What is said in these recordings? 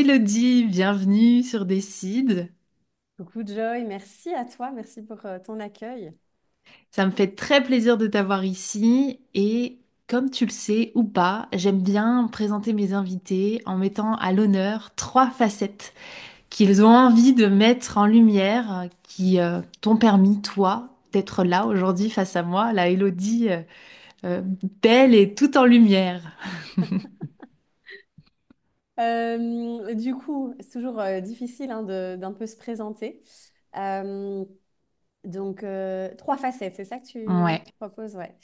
Elodie, bienvenue sur Décide. Coucou Joy, merci à toi, merci pour ton accueil. Ça me fait très plaisir de t'avoir ici et comme tu le sais ou pas, j'aime bien présenter mes invités en mettant à l'honneur trois facettes qu'ils ont envie de mettre en lumière, qui t'ont permis, toi, d'être là aujourd'hui face à moi, la Elodie euh, belle et toute en lumière. Du coup, c'est toujours difficile hein, d'un peu se présenter. Euh, Trois facettes, c'est ça que Ouais. tu proposes, ouais.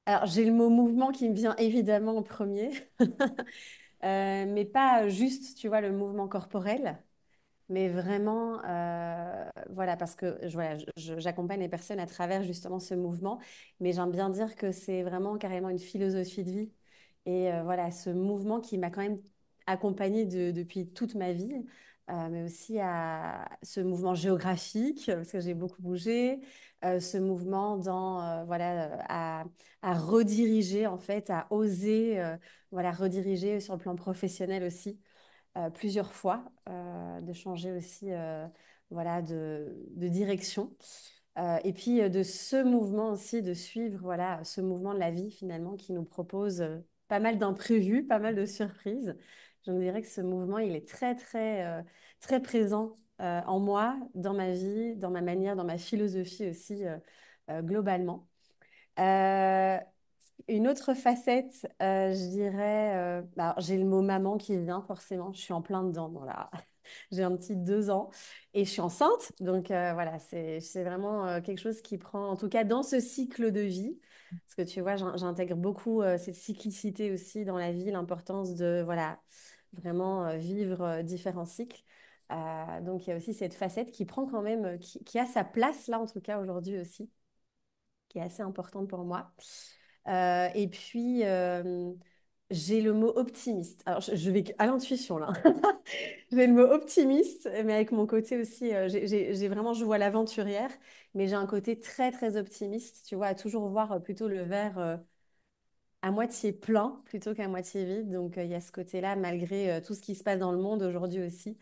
Alors, j'ai le mot mouvement qui me vient évidemment en premier, mais pas juste, tu vois, le mouvement corporel. Mais vraiment, voilà, parce que voilà, j'accompagne les personnes à travers justement ce mouvement, mais j'aime bien dire que c'est vraiment carrément une philosophie de vie. Et voilà, ce mouvement qui m'a quand même accompagnée depuis toute ma vie, mais aussi à ce mouvement géographique, parce que j'ai beaucoup bougé, ce mouvement à rediriger, en fait, à oser, voilà, rediriger sur le plan professionnel aussi plusieurs fois, de changer aussi voilà, de direction. Et puis de ce mouvement aussi, de suivre voilà, ce mouvement de la vie finalement qui nous propose pas mal d'imprévus, pas mal de surprises. Je me dirais que ce mouvement, il est très présent en moi, dans ma vie, dans ma manière, dans ma philosophie aussi, globalement. Euh, une autre facette, je dirais, j'ai le mot maman qui vient forcément, je suis en plein dedans. Voilà. J'ai un petit 2 ans et je suis enceinte. Donc voilà, c'est vraiment quelque chose qui prend, en tout cas dans ce cycle de vie, parce que tu vois, j'intègre beaucoup cette cyclicité aussi dans la vie, l'importance de voilà, vraiment vivre différents cycles. Donc il y a aussi cette facette qui prend quand même, qui a sa place là en tout cas aujourd'hui aussi, qui est assez importante pour moi. Et puis, j'ai le mot optimiste. Alors, je vais à l'intuition là. J'ai le mot optimiste, mais avec mon côté aussi, j'ai vraiment, je vois l'aventurière, mais j'ai un côté très optimiste, tu vois, à toujours voir plutôt le verre à moitié plein plutôt qu'à moitié vide. Donc, il y a ce côté-là, malgré tout ce qui se passe dans le monde aujourd'hui aussi.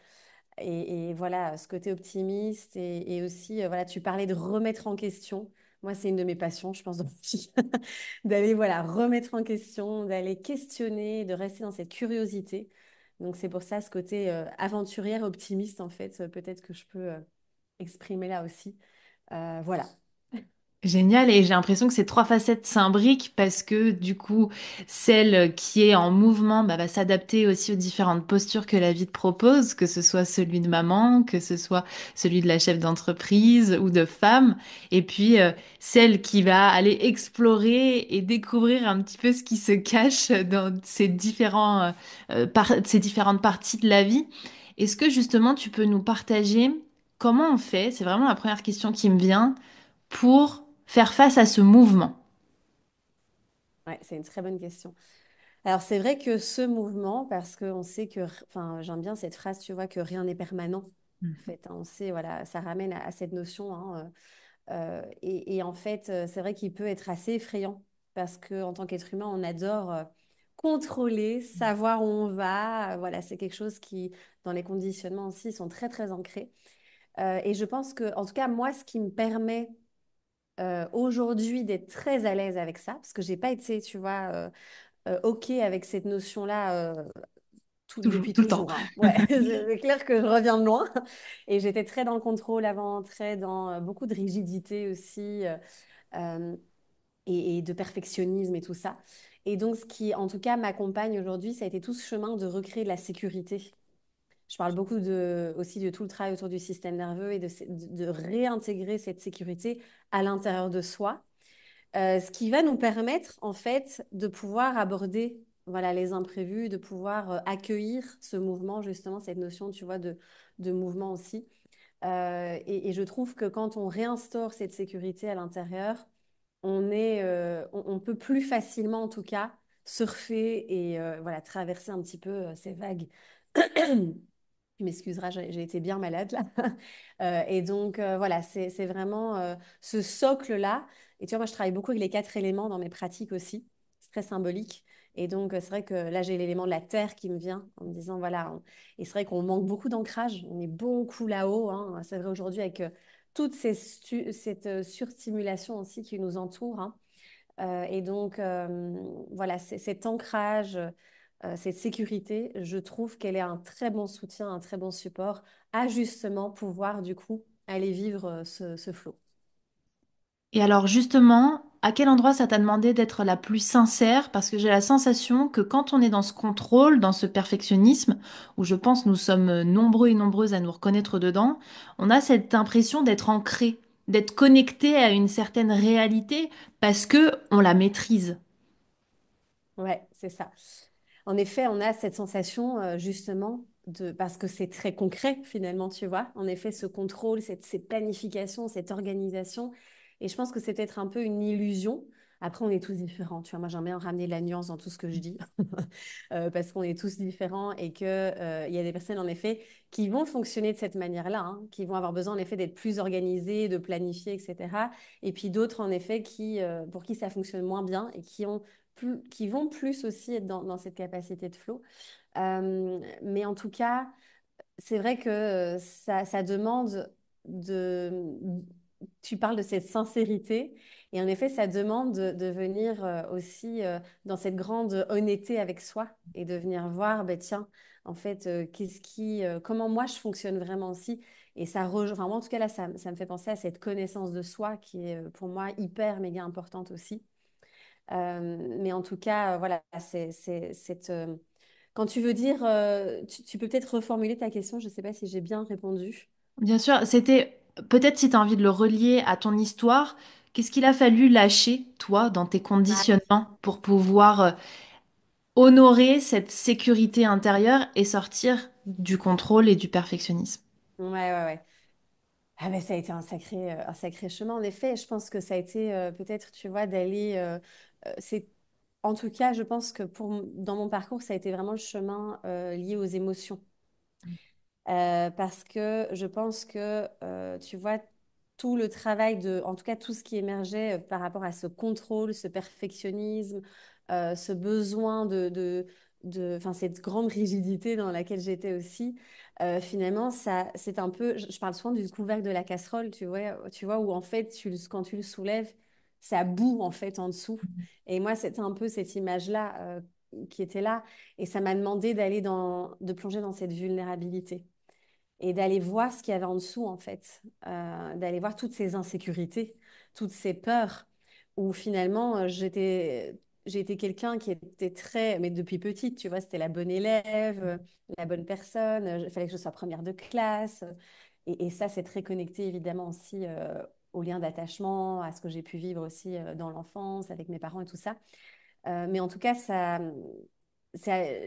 Et voilà, ce côté optimiste et aussi, voilà, tu parlais de remettre en question. Moi, c'est une de mes passions, je pense, dans ma vie. D'aller, voilà, remettre en question, d'aller questionner, de rester dans cette curiosité. Donc, c'est pour ça ce côté aventurière, optimiste, en fait, peut-être que je peux exprimer là aussi. Voilà. Génial, et j'ai l'impression que ces trois facettes s'imbriquent parce que du coup, celle qui est en mouvement va s'adapter aussi aux différentes postures que la vie te propose, que ce soit celui de maman, que ce soit celui de la chef d'entreprise ou de femme, et puis celle qui va aller explorer et découvrir un petit peu ce qui se cache dans ces différentes parties de la vie. Est-ce que justement tu peux nous partager comment on fait? C'est vraiment la première question qui me vient pour faire face à ce mouvement. Ouais, c'est une très bonne question. Alors, c'est vrai que ce mouvement, parce qu'on sait que, enfin, j'aime bien cette phrase, tu vois, que rien n'est permanent. En fait, hein. On sait, voilà, ça ramène à cette notion, hein, et en fait, c'est vrai qu'il peut être assez effrayant parce qu'en tant qu'être humain, on adore contrôler, savoir où on va. Voilà, c'est quelque chose qui, dans les conditionnements aussi, sont très ancrés. Et je pense que, en tout cas, moi, ce qui me permet aujourd'hui d'être très à l'aise avec ça, parce que j'ai pas été, tu vois, OK avec cette notion-là Toujours, depuis tout le temps. toujours, hein. Ouais, c'est clair que je reviens de loin. Et j'étais très dans le contrôle avant, très dans beaucoup de rigidité aussi. Euh, et de perfectionnisme et tout ça. Et donc, ce qui, en tout cas, m'accompagne aujourd'hui, ça a été tout ce chemin de recréer de la sécurité. Je parle beaucoup aussi de tout le travail autour du système nerveux et de réintégrer cette sécurité à l'intérieur de soi, ce qui va nous permettre, en fait, de pouvoir aborder voilà, les imprévus, de pouvoir accueillir ce mouvement, justement, cette notion, tu vois, de mouvement aussi. Et je trouve que quand on réinstaure cette sécurité à l'intérieur, on peut plus facilement, en tout cas, surfer et voilà, traverser un petit peu ces vagues. Tu m'excuseras, j'ai été bien malade là. Et donc, voilà, c'est vraiment ce socle-là. Et tu vois, moi, je travaille beaucoup avec les 4 éléments dans mes pratiques aussi. C'est très symbolique. Et donc, c'est vrai que là, j'ai l'élément de la terre qui me vient en me disant, voilà, et c'est vrai qu'on manque beaucoup d'ancrage, on est beaucoup là-haut, hein. C'est vrai aujourd'hui avec toute cette surstimulation aussi qui nous entoure, hein. Et donc, voilà, cet ancrage, cette sécurité, je trouve qu'elle est un très bon soutien, un très bon support à justement pouvoir, du coup, aller vivre ce flot. Et alors justement, à quel endroit ça t'a demandé d'être la plus sincère? Parce que j'ai la sensation que quand on est dans ce contrôle, dans ce perfectionnisme, où je pense nous sommes nombreux et nombreuses à nous reconnaître dedans, on a cette impression d'être ancré, d'être connecté à une certaine réalité parce que on la maîtrise. Ouais, c'est ça. En effet, on a cette sensation justement parce que c'est très concret finalement, tu vois. En effet, ce contrôle, cette planification, cette organisation. Et je pense que c'est peut-être un peu une illusion. Après, on est tous différents. Tu vois, moi, j'aime bien ramener de la nuance dans tout ce que je dis parce qu'on est tous différents et que il y a des personnes en effet qui vont fonctionner de cette manière-là, hein, qui vont avoir besoin en effet d'être plus organisées, de planifier, etc. Et puis d'autres en effet pour qui ça fonctionne moins bien et qui vont plus aussi être dans cette capacité de flow. Mais en tout cas, c'est vrai que ça demande de... Tu parles de cette sincérité et en effet, ça demande de venir aussi dans cette grande honnêteté avec soi et de venir voir, ben, tiens, en fait, comment moi je fonctionne vraiment aussi. Et ça rejoint, enfin, moi, en tout cas, là, ça me fait penser à cette connaissance de soi qui est pour moi hyper, méga importante aussi. Mais en tout cas, voilà, quand tu veux dire, tu peux peut-être reformuler ta question, je ne sais pas si j'ai bien répondu. Bien sûr, c'était peut-être si tu as envie de le relier à ton histoire, qu'est-ce qu'il a fallu lâcher, toi, dans tes Ah oui. conditionnements pour pouvoir honorer cette sécurité intérieure et sortir du contrôle et du perfectionnisme. Ouais, ouais, ouais. Ah ben, ça a été un sacré chemin, en effet. Je pense que ça a été peut-être, tu vois, d'aller... c'est... En tout cas, je pense que dans mon parcours, ça a été vraiment le chemin lié aux émotions. Parce que je pense que, tu vois, tout le travail en tout cas, tout ce qui émergeait par rapport à ce contrôle, ce perfectionnisme, ce besoin enfin, cette grande rigidité dans laquelle j'étais aussi, finalement, c'est un peu, je parle souvent du couvercle de la casserole, tu vois, où en fait, quand tu le soulèves, ça bout en fait en dessous. Et moi, c'était un peu cette image-là qui était là, et ça m'a demandé de plonger dans cette vulnérabilité et d'aller voir ce qu'il y avait en dessous, en fait, d'aller voir toutes ces insécurités, toutes ces peurs, où finalement, j'ai été quelqu'un qui était mais depuis petite, tu vois, c'était la bonne élève, la bonne personne, il fallait que je sois première de classe, et ça, c'est très connecté, évidemment, aussi au lien d'attachement, à ce que j'ai pu vivre aussi dans l'enfance, avec mes parents et tout ça. Mais en tout cas,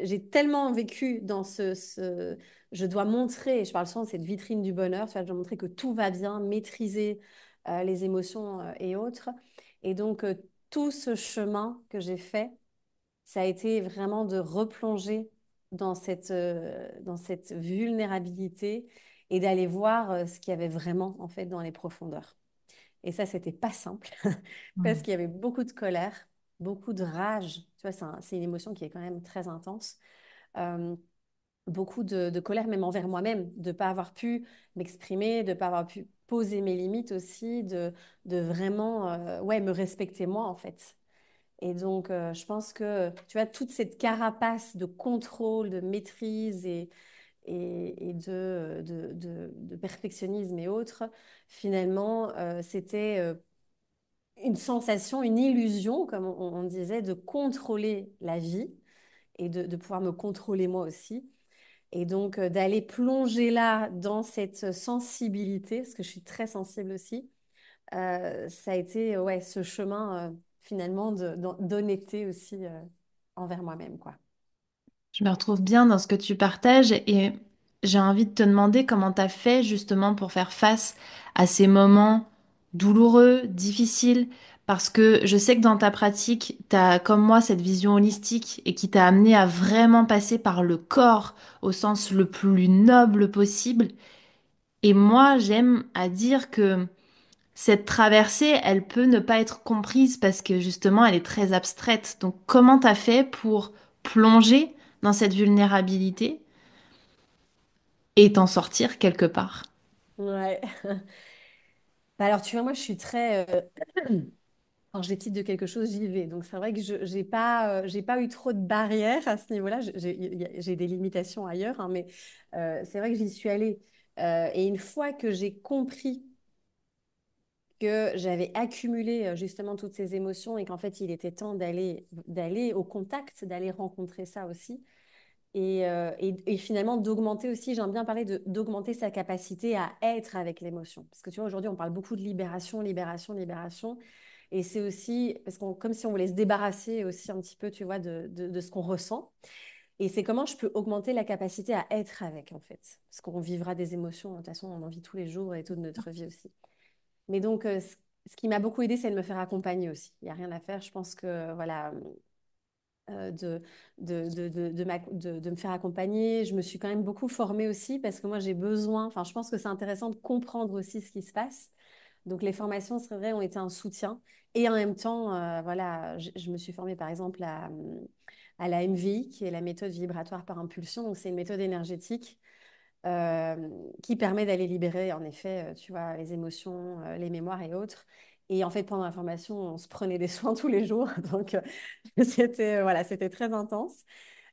j'ai tellement vécu dans je dois montrer, je parle souvent de cette vitrine du bonheur, tu vois, je dois montrer que tout va bien, maîtriser les émotions et autres. Et donc, tout ce chemin que j'ai fait, ça a été vraiment de replonger dans cette vulnérabilité et d'aller voir ce qu'il y avait vraiment, en fait, dans les profondeurs. Et ça, c'était pas simple parce qu'il y avait beaucoup de colère, beaucoup de rage. Tu vois, c'est une émotion qui est quand même très intense. Euh, Beaucoup de colère, même envers moi-même, de ne pas avoir pu m'exprimer, de ne pas avoir pu poser mes limites aussi, de vraiment ouais, me respecter moi, en fait. Et donc, je pense que, tu vois, toute cette carapace de contrôle, de maîtrise et de perfectionnisme et autres, finalement, c'était une sensation, une illusion, comme on disait, de contrôler la vie et de pouvoir me contrôler moi aussi. Et donc d'aller plonger là dans cette sensibilité, parce que je suis très sensible aussi, ça a été ouais, ce chemin finalement d'honnêteté aussi envers moi-même, quoi. Je me retrouve bien dans ce que tu partages et j'ai envie de te demander comment tu as fait justement pour faire face à ces moments douloureux, difficiles, parce que je sais que dans ta pratique, tu as comme moi cette vision holistique et qui t'a amené à vraiment passer par le corps au sens le plus noble possible. Et moi, j'aime à dire que cette traversée, elle peut ne pas être comprise parce que justement, elle est très abstraite. Donc, comment t'as fait pour plonger dans cette vulnérabilité et t'en sortir quelque part? Ouais. Bah alors, tu vois, moi, je suis très... quand je décide de quelque chose, j'y vais. Donc, c'est vrai que je j'ai pas eu trop de barrières à ce niveau-là. J'ai des limitations ailleurs, hein, mais c'est vrai que j'y suis allée. Et une fois que j'ai compris que j'avais accumulé justement toutes ces émotions et qu'en fait, il était temps d'aller au contact, d'aller rencontrer ça aussi, et finalement d'augmenter aussi, j'aime bien parler d'augmenter sa capacité à être avec l'émotion. Parce que tu vois, aujourd'hui, on parle beaucoup de libération, libération, libération. Et c'est aussi, parce qu'on, comme si on voulait se débarrasser aussi un petit peu, tu vois, de ce qu'on ressent. Et c'est comment je peux augmenter la capacité à être avec, en fait. Parce qu'on vivra des émotions, de toute façon, on en vit tous les jours et toute notre vie aussi. Mais donc, ce qui m'a beaucoup aidé, c'est de me faire accompagner aussi. Il n'y a rien à faire. Je pense que, voilà, euh, de, de me faire accompagner. Je me suis quand même beaucoup formée aussi parce que moi, j'ai besoin, enfin, je pense que c'est intéressant de comprendre aussi ce qui se passe. Donc, les formations, c'est vrai, ont été un soutien. Et en même temps, voilà, je me suis formée, par exemple, à la MVI, qui est la méthode vibratoire par impulsion. Donc, c'est une méthode énergétique euh, qui permet d'aller libérer, en effet, tu vois, les émotions, les mémoires et autres. Et en fait, pendant la formation, on se prenait des soins tous les jours. Donc, voilà, c'était très intense.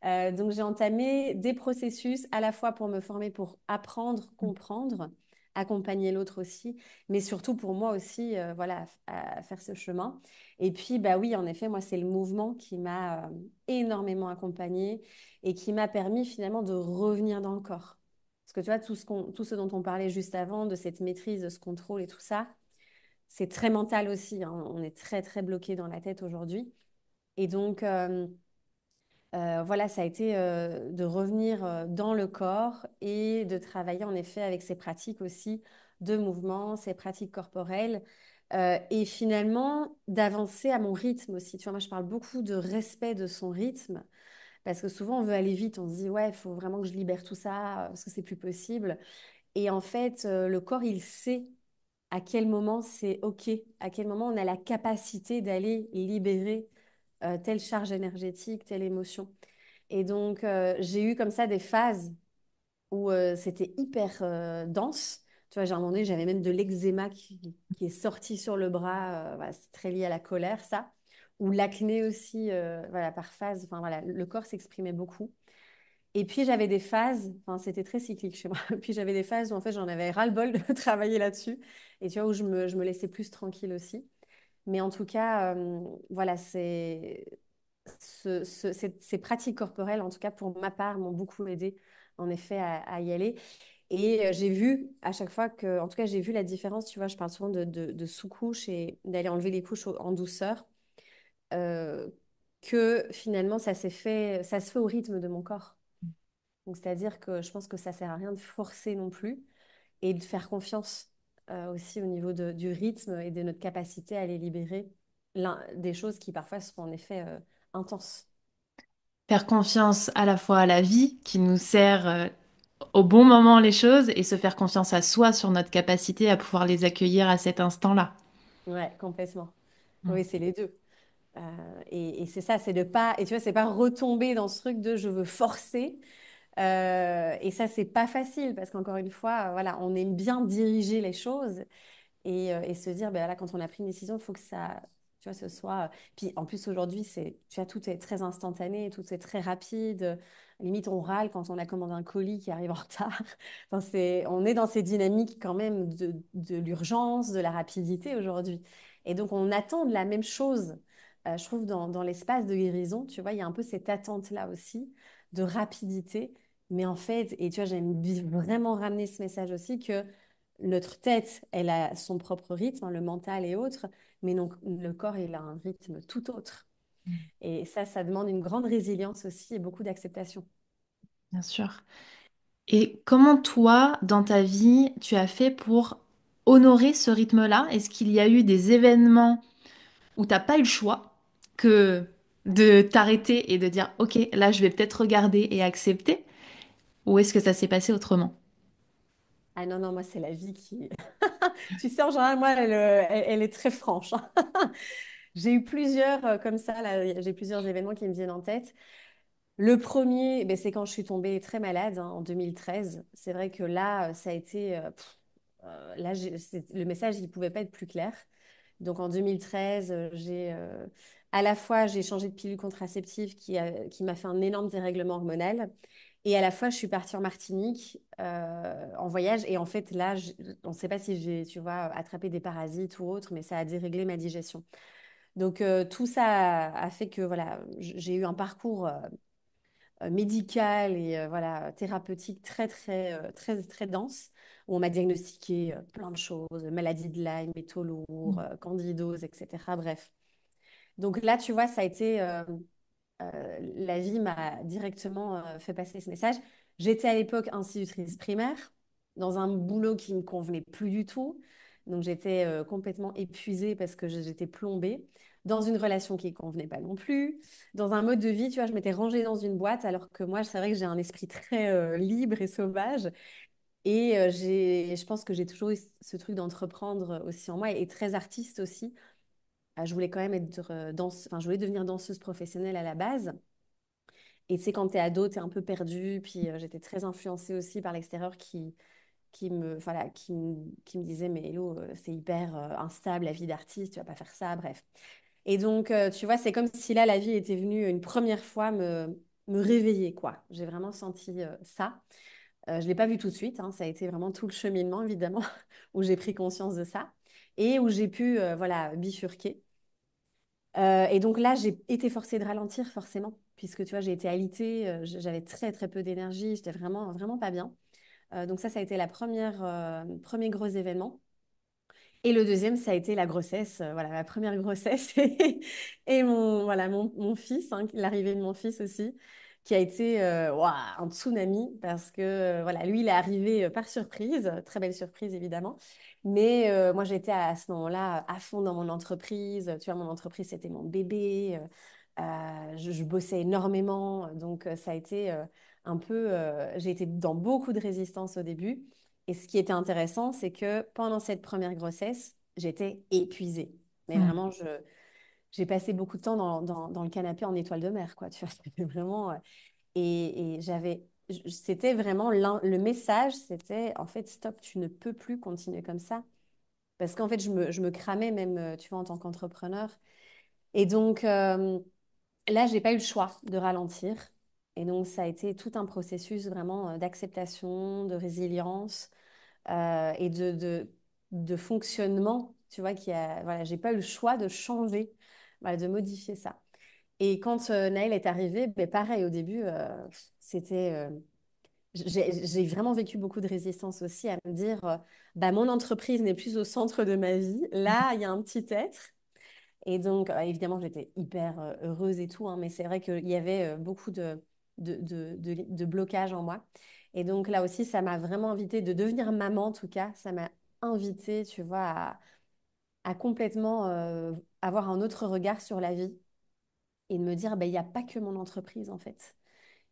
Donc, j'ai entamé des processus à la fois pour me former, pour apprendre, comprendre, accompagner l'autre aussi, mais surtout pour moi aussi, voilà, à faire ce chemin. Et puis, bah oui, en effet, moi, c'est le mouvement qui m'a énormément accompagnée et qui m'a permis finalement de revenir dans le corps. Parce que tu vois, tout ce dont on parlait juste avant, de cette maîtrise, de ce contrôle et tout ça, c'est très mental aussi, hein. On est très, très bloqué dans la tête aujourd'hui. Et donc, voilà, ça a été de revenir dans le corps et de travailler en effet avec ces pratiques aussi de mouvement, ces pratiques corporelles. Et finalement, d'avancer à mon rythme aussi. Tu vois, moi, je parle beaucoup de respect de son rythme parce que souvent, on veut aller vite. On se dit, ouais, il faut vraiment que je libère tout ça parce que c'est plus possible. Et en fait, le corps, il sait à quel moment c'est OK, à quel moment on a la capacité d'aller libérer telle charge énergétique, telle émotion. Et donc, j'ai eu comme ça des phases où c'était hyper dense. Tu vois, j'ai un moment donné, j'avais même de l'eczéma qui est sorti sur le bras. Voilà, c'est très lié à la colère, ça. Ou l'acné aussi, voilà, par phase. Enfin, voilà, le corps s'exprimait beaucoup. Et puis j'avais des phases, enfin c'était très cyclique chez moi, puis j'avais des phases où en fait j'en avais ras-le-bol de travailler là-dessus, et tu vois où je me laissais plus tranquille aussi. Mais en tout cas, voilà, ces pratiques corporelles, en tout cas pour ma part, m'ont beaucoup aidé en effet à y aller. Et j'ai vu à chaque fois que, en tout cas j'ai vu la différence, tu vois, je parle souvent de sous-couches et d'aller enlever les couches en douceur, euh, que finalement ça se fait au rythme de mon corps. Donc, c'est-à-dire que je pense que ça sert à rien de forcer non plus et de faire confiance aussi au niveau du rythme et de notre capacité à les libérer des choses qui parfois sont en effet intenses. Faire confiance à la fois à la vie qui nous sert au bon moment les choses et se faire confiance à soi sur notre capacité à pouvoir les accueillir à cet instant-là. Ouais, complètement. Mm. Oui, c'est les deux. Et c'est ça, c'est de pas, et tu vois, c'est pas retomber dans ce truc de je veux forcer. Et ça, c'est pas facile parce qu'encore une fois, voilà, on aime bien diriger les choses. Et se dire, ben là, quand on a pris une décision, il faut que ça, tu vois, ce soit. Puis en plus, aujourd'hui, tu vois, tout est très instantané, tout est très rapide. Limite, on râle quand on a commandé un colis qui arrive en retard. Enfin, on est dans ces dynamiques quand même de l'urgence, de la rapidité aujourd'hui. Et donc, on attend de la même chose. Je trouve dans l'espace de guérison, tu vois, il y a un peu cette attente-là aussi de rapidité. Mais en fait, et tu vois, vraiment ramener ce message aussi que notre tête, elle a son propre rythme, hein, le mental et autres, mais donc le corps, il a un rythme tout autre. Et ça demande une grande résilience aussi et beaucoup d'acceptation. Bien sûr. Et comment toi, dans ta vie, tu as fait pour honorer ce rythme-là? Est-ce qu'il y a eu des événements où t'as pas eu le choix que de t'arrêter et de dire, OK, là, je vais peut-être regarder et accepter? Ou est-ce que ça s'est passé autrement? Ah non, non, moi, c'est la vie qui... Tu sais, en général, moi, elle est très franche, hein. J'ai eu plusieurs comme ça, là, j'ai plusieurs événements qui me viennent en tête. Le premier, ben, c'est quand je suis tombée très malade hein, en 2013. C'est vrai que là, ça a été... là, le message, il ne pouvait pas être plus clair. Donc en 2013, à la fois j'ai changé de pilule contraceptive qui m'a fait un énorme dérèglement hormonal. Et à la fois, je suis partie en Martinique en voyage. Et en fait, là, on ne sait pas si j'ai, tu vois, attrapé des parasites ou autre, mais ça a déréglé ma digestion. Donc tout ça a fait que voilà, j'ai eu un parcours médical et voilà, thérapeutique très, très dense, où on m'a diagnostiqué plein de choses, maladie de Lyme, métaux lourds, Mm. candidose, etc. Bref. Donc là, tu vois, ça a été, la vie m'a directement fait passer ce message. J'étais à l'époque institutrice primaire, dans un boulot qui ne me convenait plus du tout. Donc j'étais complètement épuisée parce que j'étais plombée, dans une relation qui ne convenait pas non plus, dans un mode de vie, tu vois, je m'étais rangée dans une boîte alors que moi, c'est vrai que j'ai un esprit très libre et sauvage. Et je pense que j'ai toujours eu ce truc d'entreprendre aussi en moi et très artiste aussi. Je voulais quand même être enfin, je voulais devenir danseuse professionnelle à la base. Et tu sais, quand t'es ado, t'es un peu perdu. Puis j'étais très influencée aussi par l'extérieur qui me disait, mais Hello, c'est hyper instable, la vie d'artiste, tu vas pas faire ça, bref. Et donc, tu vois, c'est comme si là, la vie était venue une première fois me réveiller, quoi. J'ai vraiment senti ça. Je l'ai pas vu tout de suite, hein, ça a été vraiment tout le cheminement, évidemment, où j'ai pris conscience de ça et où j'ai pu, voilà, bifurquer. Et donc là, j'ai été forcée de ralentir forcément, puisque tu vois, j'ai été alitée, j'avais très très peu d'énergie, j'étais vraiment vraiment pas bien. Donc ça a été premier gros événement. Et le deuxième, ça a été la grossesse, voilà, ma première grossesse et mon fils, hein, l'arrivée de mon fils aussi, qui a été ouah, un tsunami parce que voilà, lui, il est arrivé par surprise, très belle surprise évidemment. Mais moi, j'étais à ce moment-là à fond dans mon entreprise. Tu vois, mon entreprise, c'était mon bébé. Je bossais énormément, donc ça a été un peu. J'ai été dans beaucoup de résistance au début. Et ce qui était intéressant, c'est que pendant cette première grossesse, j'étais épuisée. Mais Mm. vraiment, j'ai passé beaucoup de temps dans le canapé en étoile de mer, quoi. Tu vois, c'était vraiment. Et c'était vraiment le message, c'était en fait, stop, tu ne peux plus continuer comme ça. Parce qu'en fait, je me cramais même, tu vois, en tant qu'entrepreneur. Et donc, là, j'ai pas eu le choix de ralentir. Et donc, ça a été tout un processus vraiment d'acceptation, de résilience et de fonctionnement, tu vois, voilà, j'ai pas eu le choix de changer, voilà, de modifier ça. Et quand Naël est arrivé, ben, pareil, au début, c'était, j'ai vraiment vécu beaucoup de résistance aussi à me dire, bah, mon entreprise n'est plus au centre de ma vie. Là, il y a un petit être. Et donc, évidemment, j'étais hyper heureuse et tout, hein, mais c'est vrai qu'il y avait beaucoup de blocages en moi. Et donc, là aussi, ça m'a vraiment invitée de devenir maman, en tout cas. Ça m'a invitée, tu vois, à complètement avoir un autre regard sur la vie et de me dire, ben, il n'y a pas que mon entreprise, en fait.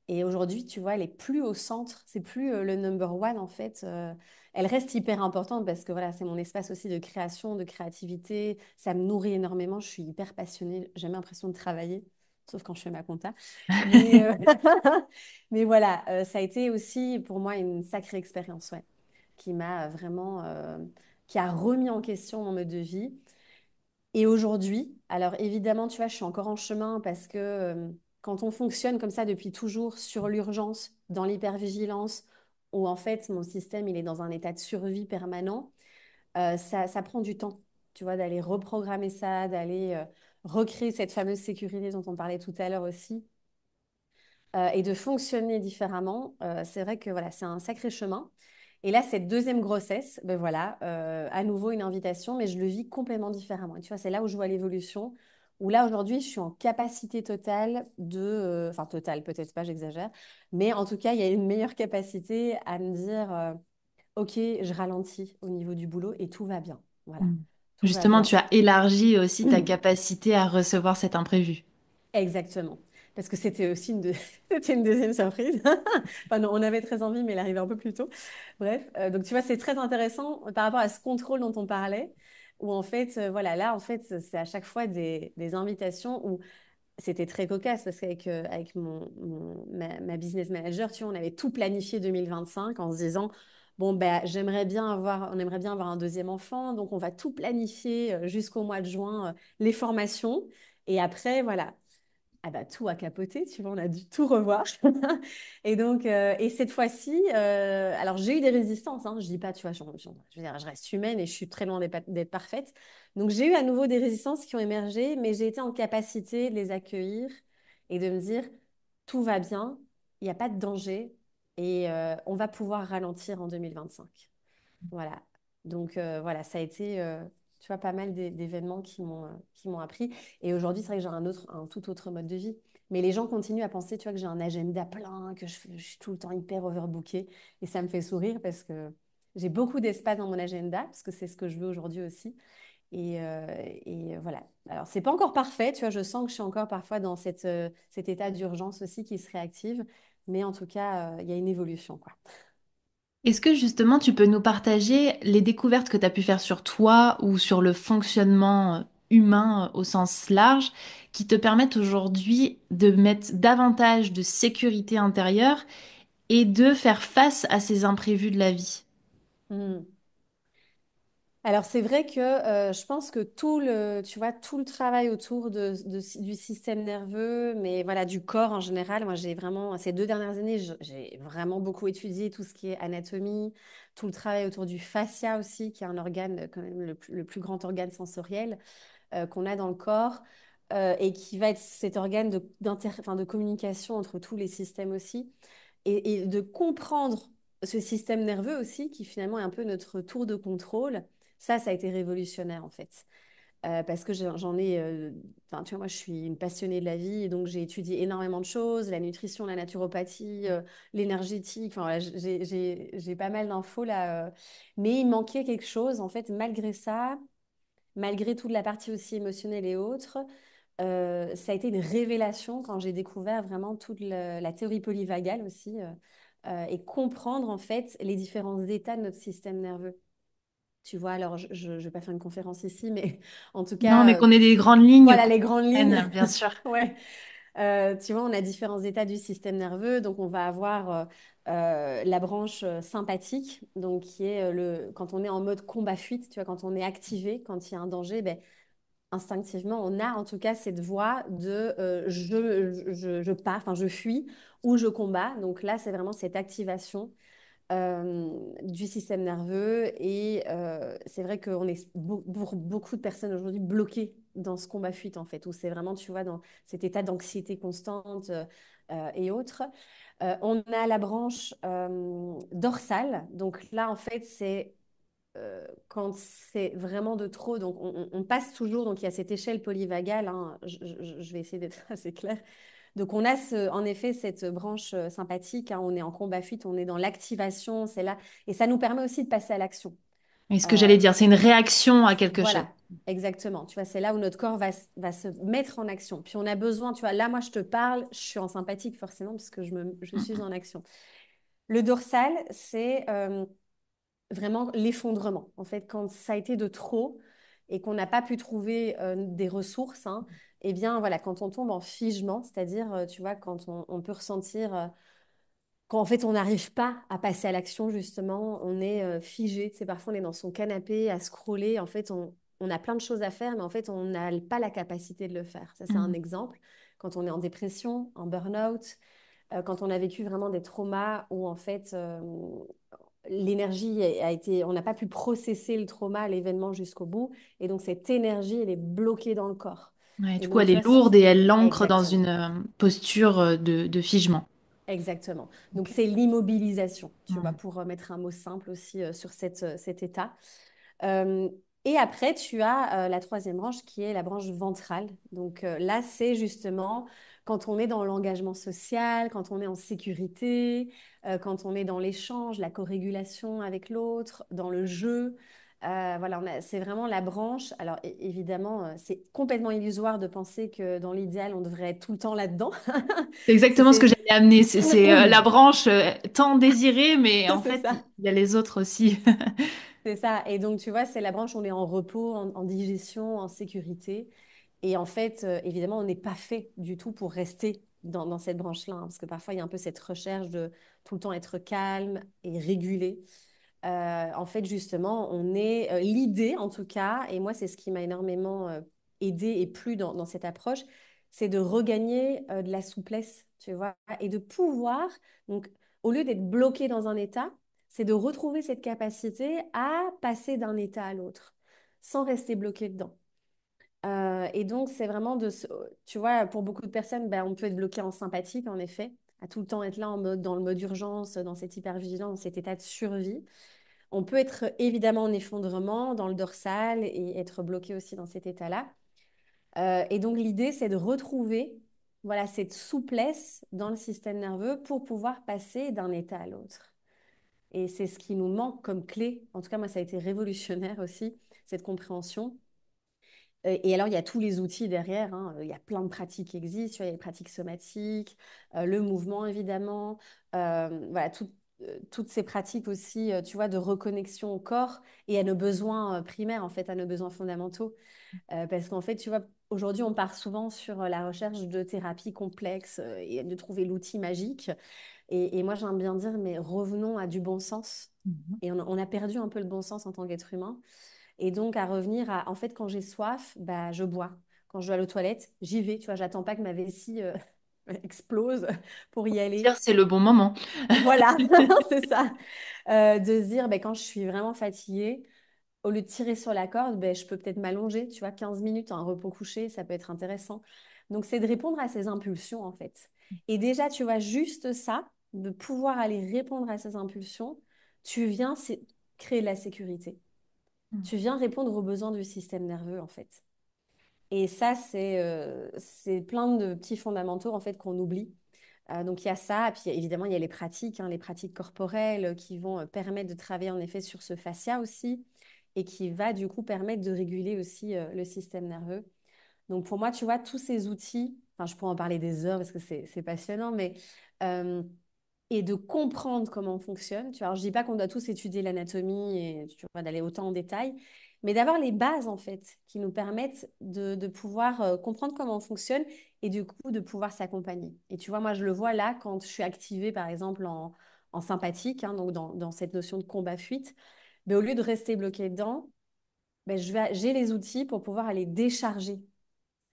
Et aujourd'hui, tu vois, elle est plus au centre, c'est plus le number one en fait. Elle reste hyper importante parce que voilà, c'est mon espace aussi de création, de créativité. Ça me nourrit énormément. Je suis hyper passionnée. J'ai jamais l'impression de travailler, sauf quand je fais ma compta. Mais, mais voilà, ça a été aussi pour moi une sacrée expérience, ouais, qui m'a vraiment, qui a remis en question mon mode de vie. Et aujourd'hui, alors évidemment, tu vois, je suis encore en chemin parce que quand on fonctionne comme ça depuis toujours sur l'urgence, dans l'hypervigilance, où en fait mon système il est dans un état de survie permanent, ça prend du temps, tu vois, d'aller reprogrammer ça, d'aller recréer cette fameuse sécurité dont on parlait tout à l'heure aussi, et de fonctionner différemment. C'est vrai que voilà, c'est un sacré chemin. Et là, cette deuxième grossesse, ben voilà, à nouveau une invitation, mais je le vis complètement différemment. Et tu vois, c'est là où je vois l'évolution, où là, aujourd'hui, je suis en capacité totale enfin, totale, peut-être pas, j'exagère, mais en tout cas, il y a une meilleure capacité à me dire, OK, je ralentis au niveau du boulot et tout va bien. Voilà, Mm. tout va Justement, bien. tu as élargi aussi ta capacité à recevoir cet imprévu. Exactement. parce que c'était aussi c'était une deuxième surprise. Enfin, non, on avait très envie, mais elle arrivait un peu plus tôt. Bref, donc tu vois, c'est très intéressant par rapport à ce contrôle dont on parlait, où en fait, voilà, là, en fait, c'est à chaque fois des invitations où c'était très cocasse parce qu'avec avec ma business manager, tu vois, on avait tout planifié 2025 en se disant, bon, ben, on aimerait bien avoir un deuxième enfant, donc on va tout planifier jusqu'au mois de juin, les formations. Et après, voilà, ah bah, tout a capoté, tu vois, on a dû tout revoir. Et donc, et cette fois-ci, alors j'ai eu des résistances, hein, je dis pas, tu vois, je veux dire, je reste humaine et je suis très loin d'être parfaite. Donc j'ai eu à nouveau des résistances qui ont émergé, mais j'ai été en capacité de les accueillir et de me dire, tout va bien, il n'y a pas de danger et on va pouvoir ralentir en 2025. Voilà. Donc voilà, ça a été, tu vois, pas mal d'événements qui m'ont appris. Et aujourd'hui, c'est vrai que j'ai un tout autre mode de vie. Mais les gens continuent à penser, tu vois, que j'ai un agenda plein, que je suis tout le temps hyper overbookée. Et ça me fait sourire parce que j'ai beaucoup d'espace dans mon agenda, parce que c'est ce que je veux aujourd'hui aussi. Et voilà. Alors, c'est pas encore parfait, tu vois, je sens que je suis encore parfois dans cet état d'urgence aussi qui se réactive. Mais en tout cas, il y a une évolution, quoi. Est-ce que justement tu peux nous partager les découvertes que tu as pu faire sur toi ou sur le fonctionnement humain au sens large qui te permettent aujourd'hui de mettre davantage de sécurité intérieure et de faire face à ces imprévus de la vie? Hmm. Alors c'est vrai que je pense que tu vois, tout le travail autour du système nerveux, mais voilà, du corps en général, moi j'ai vraiment, ces 2 dernières années, j'ai vraiment beaucoup étudié tout ce qui est anatomie, tout le travail autour du fascia aussi, qui est un organe, quand même le plus grand organe sensoriel qu'on a dans le corps, et qui va être cet organe enfin, de communication entre tous les systèmes aussi et de comprendre ce système nerveux aussi, qui finalement est un peu notre tour de contrôle, ça a été révolutionnaire en fait. Parce que j'en ai, enfin, tu vois, moi je suis une passionnée de la vie, et donc j'ai étudié énormément de choses, la nutrition, la naturopathie, l'énergétique, enfin voilà, j'ai pas mal d'infos là, mais il manquait quelque chose en fait, malgré ça, malgré toute la partie aussi émotionnelle et autres, ça a été une révélation quand j'ai découvert vraiment toute la théorie polyvagale aussi, et comprendre en fait les différents états de notre système nerveux. Tu vois, alors je ne vais pas faire une conférence ici, mais en tout Non, mais cas, qu'on ait des grandes lignes voilà qu'on les grandes lignes. comprenne, bien sûr. Ouais. Tu vois, on a différents états du système nerveux. Donc, on va avoir la branche sympathique, donc qui est quand on est en mode combat-fuite, tu vois, quand on est activé, quand il y a un danger, ben, instinctivement, on a en tout cas cette voie de je pars, enfin je fuis ou je combats. Donc là, c'est vraiment cette activation du système nerveux. Et c'est vrai qu'on est pour beaucoup de personnes aujourd'hui bloquées dans ce combat-fuite, en fait, où c'est vraiment, tu vois, dans cet état d'anxiété constante et autres. On a la branche dorsale. Donc là, en fait, c'est quand c'est vraiment de trop, donc on passe toujours, donc il y a cette échelle polyvagale, hein, je vais essayer d'être assez claire. Donc on a en effet cette branche sympathique, hein, on est en combat-fuite, on est dans l'activation, c'est là, et ça nous permet aussi de passer à l'action. Et ce que Euh, j'allais dire, c'est une réaction à quelque chose. voilà, exactement. Tu vois, c'est là où notre corps va se mettre en action. Puis on a besoin, tu vois, là moi je te parle, je suis en sympathique forcément, parce que je suis en action. Le dorsal, c'est vraiment l'effondrement. En fait, quand ça a été de trop et qu'on n'a pas pu trouver des ressources, hein, eh bien, voilà, quand on tombe en figement, c'est-à-dire, tu vois, quand on peut ressentir, quand en fait on n'arrive pas à passer à l'action, justement, on est figé. Tu sais, parfois on est dans son canapé à scroller. En fait, on a plein de choses à faire, mais en fait, on n'a pas la capacité de le faire. Ça, c'est un Mhm. exemple. Quand on est en dépression, en burn-out, quand on a vécu vraiment des traumas où en fait l'énergie a été, on n'a pas pu processer le trauma, l'événement jusqu'au bout, et donc cette énergie, elle est bloquée dans le corps. Ouais, Et du coup, donc elle tu est vois, lourde et elle l'ancre dans exactement, une posture de figement. exactement. Donc Ok. c'est l'immobilisation, tu vois, Mhm. pour mettre un mot simple aussi sur cet état. Euh, et après, tu as la troisième branche qui est la branche ventrale. Donc là, c'est justement quand on est dans l'engagement social, quand on est en sécurité, quand on est dans l'échange, la co-régulation avec l'autre, dans le jeu. Voilà, c'est vraiment la branche. Alors évidemment, c'est complètement illusoire de penser que dans l'idéal, on devrait être tout le temps là-dedans. C'est Si exactement ce que c'est j'allais amener. La branche tant désirée, mais en c'est fait, il ça. y a les autres aussi. C'est ça. Et donc, tu vois, c'est la branche où on est en repos, en digestion, en sécurité. Et en fait, évidemment, on n'est pas fait du tout pour rester dans cette branche-là, hein, parce que parfois, il y a un peu cette recherche de tout le temps être calme et régulé. En fait, justement, on est l'idée, en tout cas, et moi, c'est ce qui m'a énormément aidé et plu dans cette approche, c'est de regagner de la souplesse, tu vois, et de pouvoir, donc, au lieu d'être bloqué dans un état, c'est de retrouver cette capacité à passer d'un état à l'autre, sans rester bloqué dedans. Et donc, c'est vraiment tu vois, pour beaucoup de personnes, ben, on peut être bloqué en sympathique, en effet, à tout le temps être là dans le mode urgence, dans cette hypervigilance, dans cet état de survie. On peut être évidemment en effondrement dans le dorsal et être bloqué aussi dans cet état-là. Et donc l'idée, c'est de retrouver voilà, cette souplesse dans le système nerveux pour pouvoir passer d'un état à l'autre. Et c'est ce qui nous manque comme clé. En tout cas, moi, ça a été révolutionnaire aussi, cette compréhension. Et alors, il y a tous les outils derrière, hein. Il y a plein de pratiques qui existent. Tu vois, il y a les pratiques somatiques, le mouvement, évidemment. Voilà, toutes ces pratiques aussi, tu vois, de reconnexion au corps et à nos besoins primaires, en fait, à nos besoins fondamentaux. Parce qu'en fait, tu vois, aujourd'hui, on part souvent sur la recherche de thérapies complexes et de trouver l'outil magique. Et moi, j'aime bien dire, mais revenons à du bon sens. Mhm. Et on a perdu un peu le bon sens en tant qu'être humain. Et donc, à revenir à, en fait, quand j'ai soif, bah, je bois. Quand je dois aller aux toilettes, j'y vais. Tu vois, j'attends pas que ma vessie explose pour y Dire aller. c'est le bon moment. Voilà, c'est ça. De se dire, bah, quand je suis vraiment fatiguée, au lieu de tirer sur la corde, bah, je peux peut-être m'allonger, tu vois, 15 minutes, un repos couché, ça peut être intéressant. Donc, c'est de répondre à ces impulsions, en fait. Et déjà, tu vois, juste ça, de pouvoir aller répondre à ces impulsions, tu viens créer de la sécurité. Tu viens répondre aux besoins du système nerveux, en fait. Et ça, c'est plein de petits fondamentaux, en fait, qu'on oublie. Donc, il y a ça. Et puis, évidemment, il y a les pratiques, hein, les pratiques corporelles qui vont permettre de travailler, en effet, sur ce fascia aussi et qui va, du coup, permettre de réguler aussi le système nerveux. Donc, pour moi, tu vois, tous ces outils, enfin, je pourrais en parler des heures parce que c'est passionnant, mais euh, et de comprendre comment on fonctionne. Tu vois, alors, je dis pas qu'on doit tous étudier l'anatomie et tu vois, d'aller autant en détail, mais d'avoir les bases en fait qui nous permettent de pouvoir comprendre comment on fonctionne et du coup de pouvoir s'accompagner. Et tu vois, moi je le vois là quand je suis activée par exemple en sympathique, hein, donc dans cette notion de combat-fuite, mais au lieu de rester bloquée dedans, ben, j'ai les outils pour pouvoir aller décharger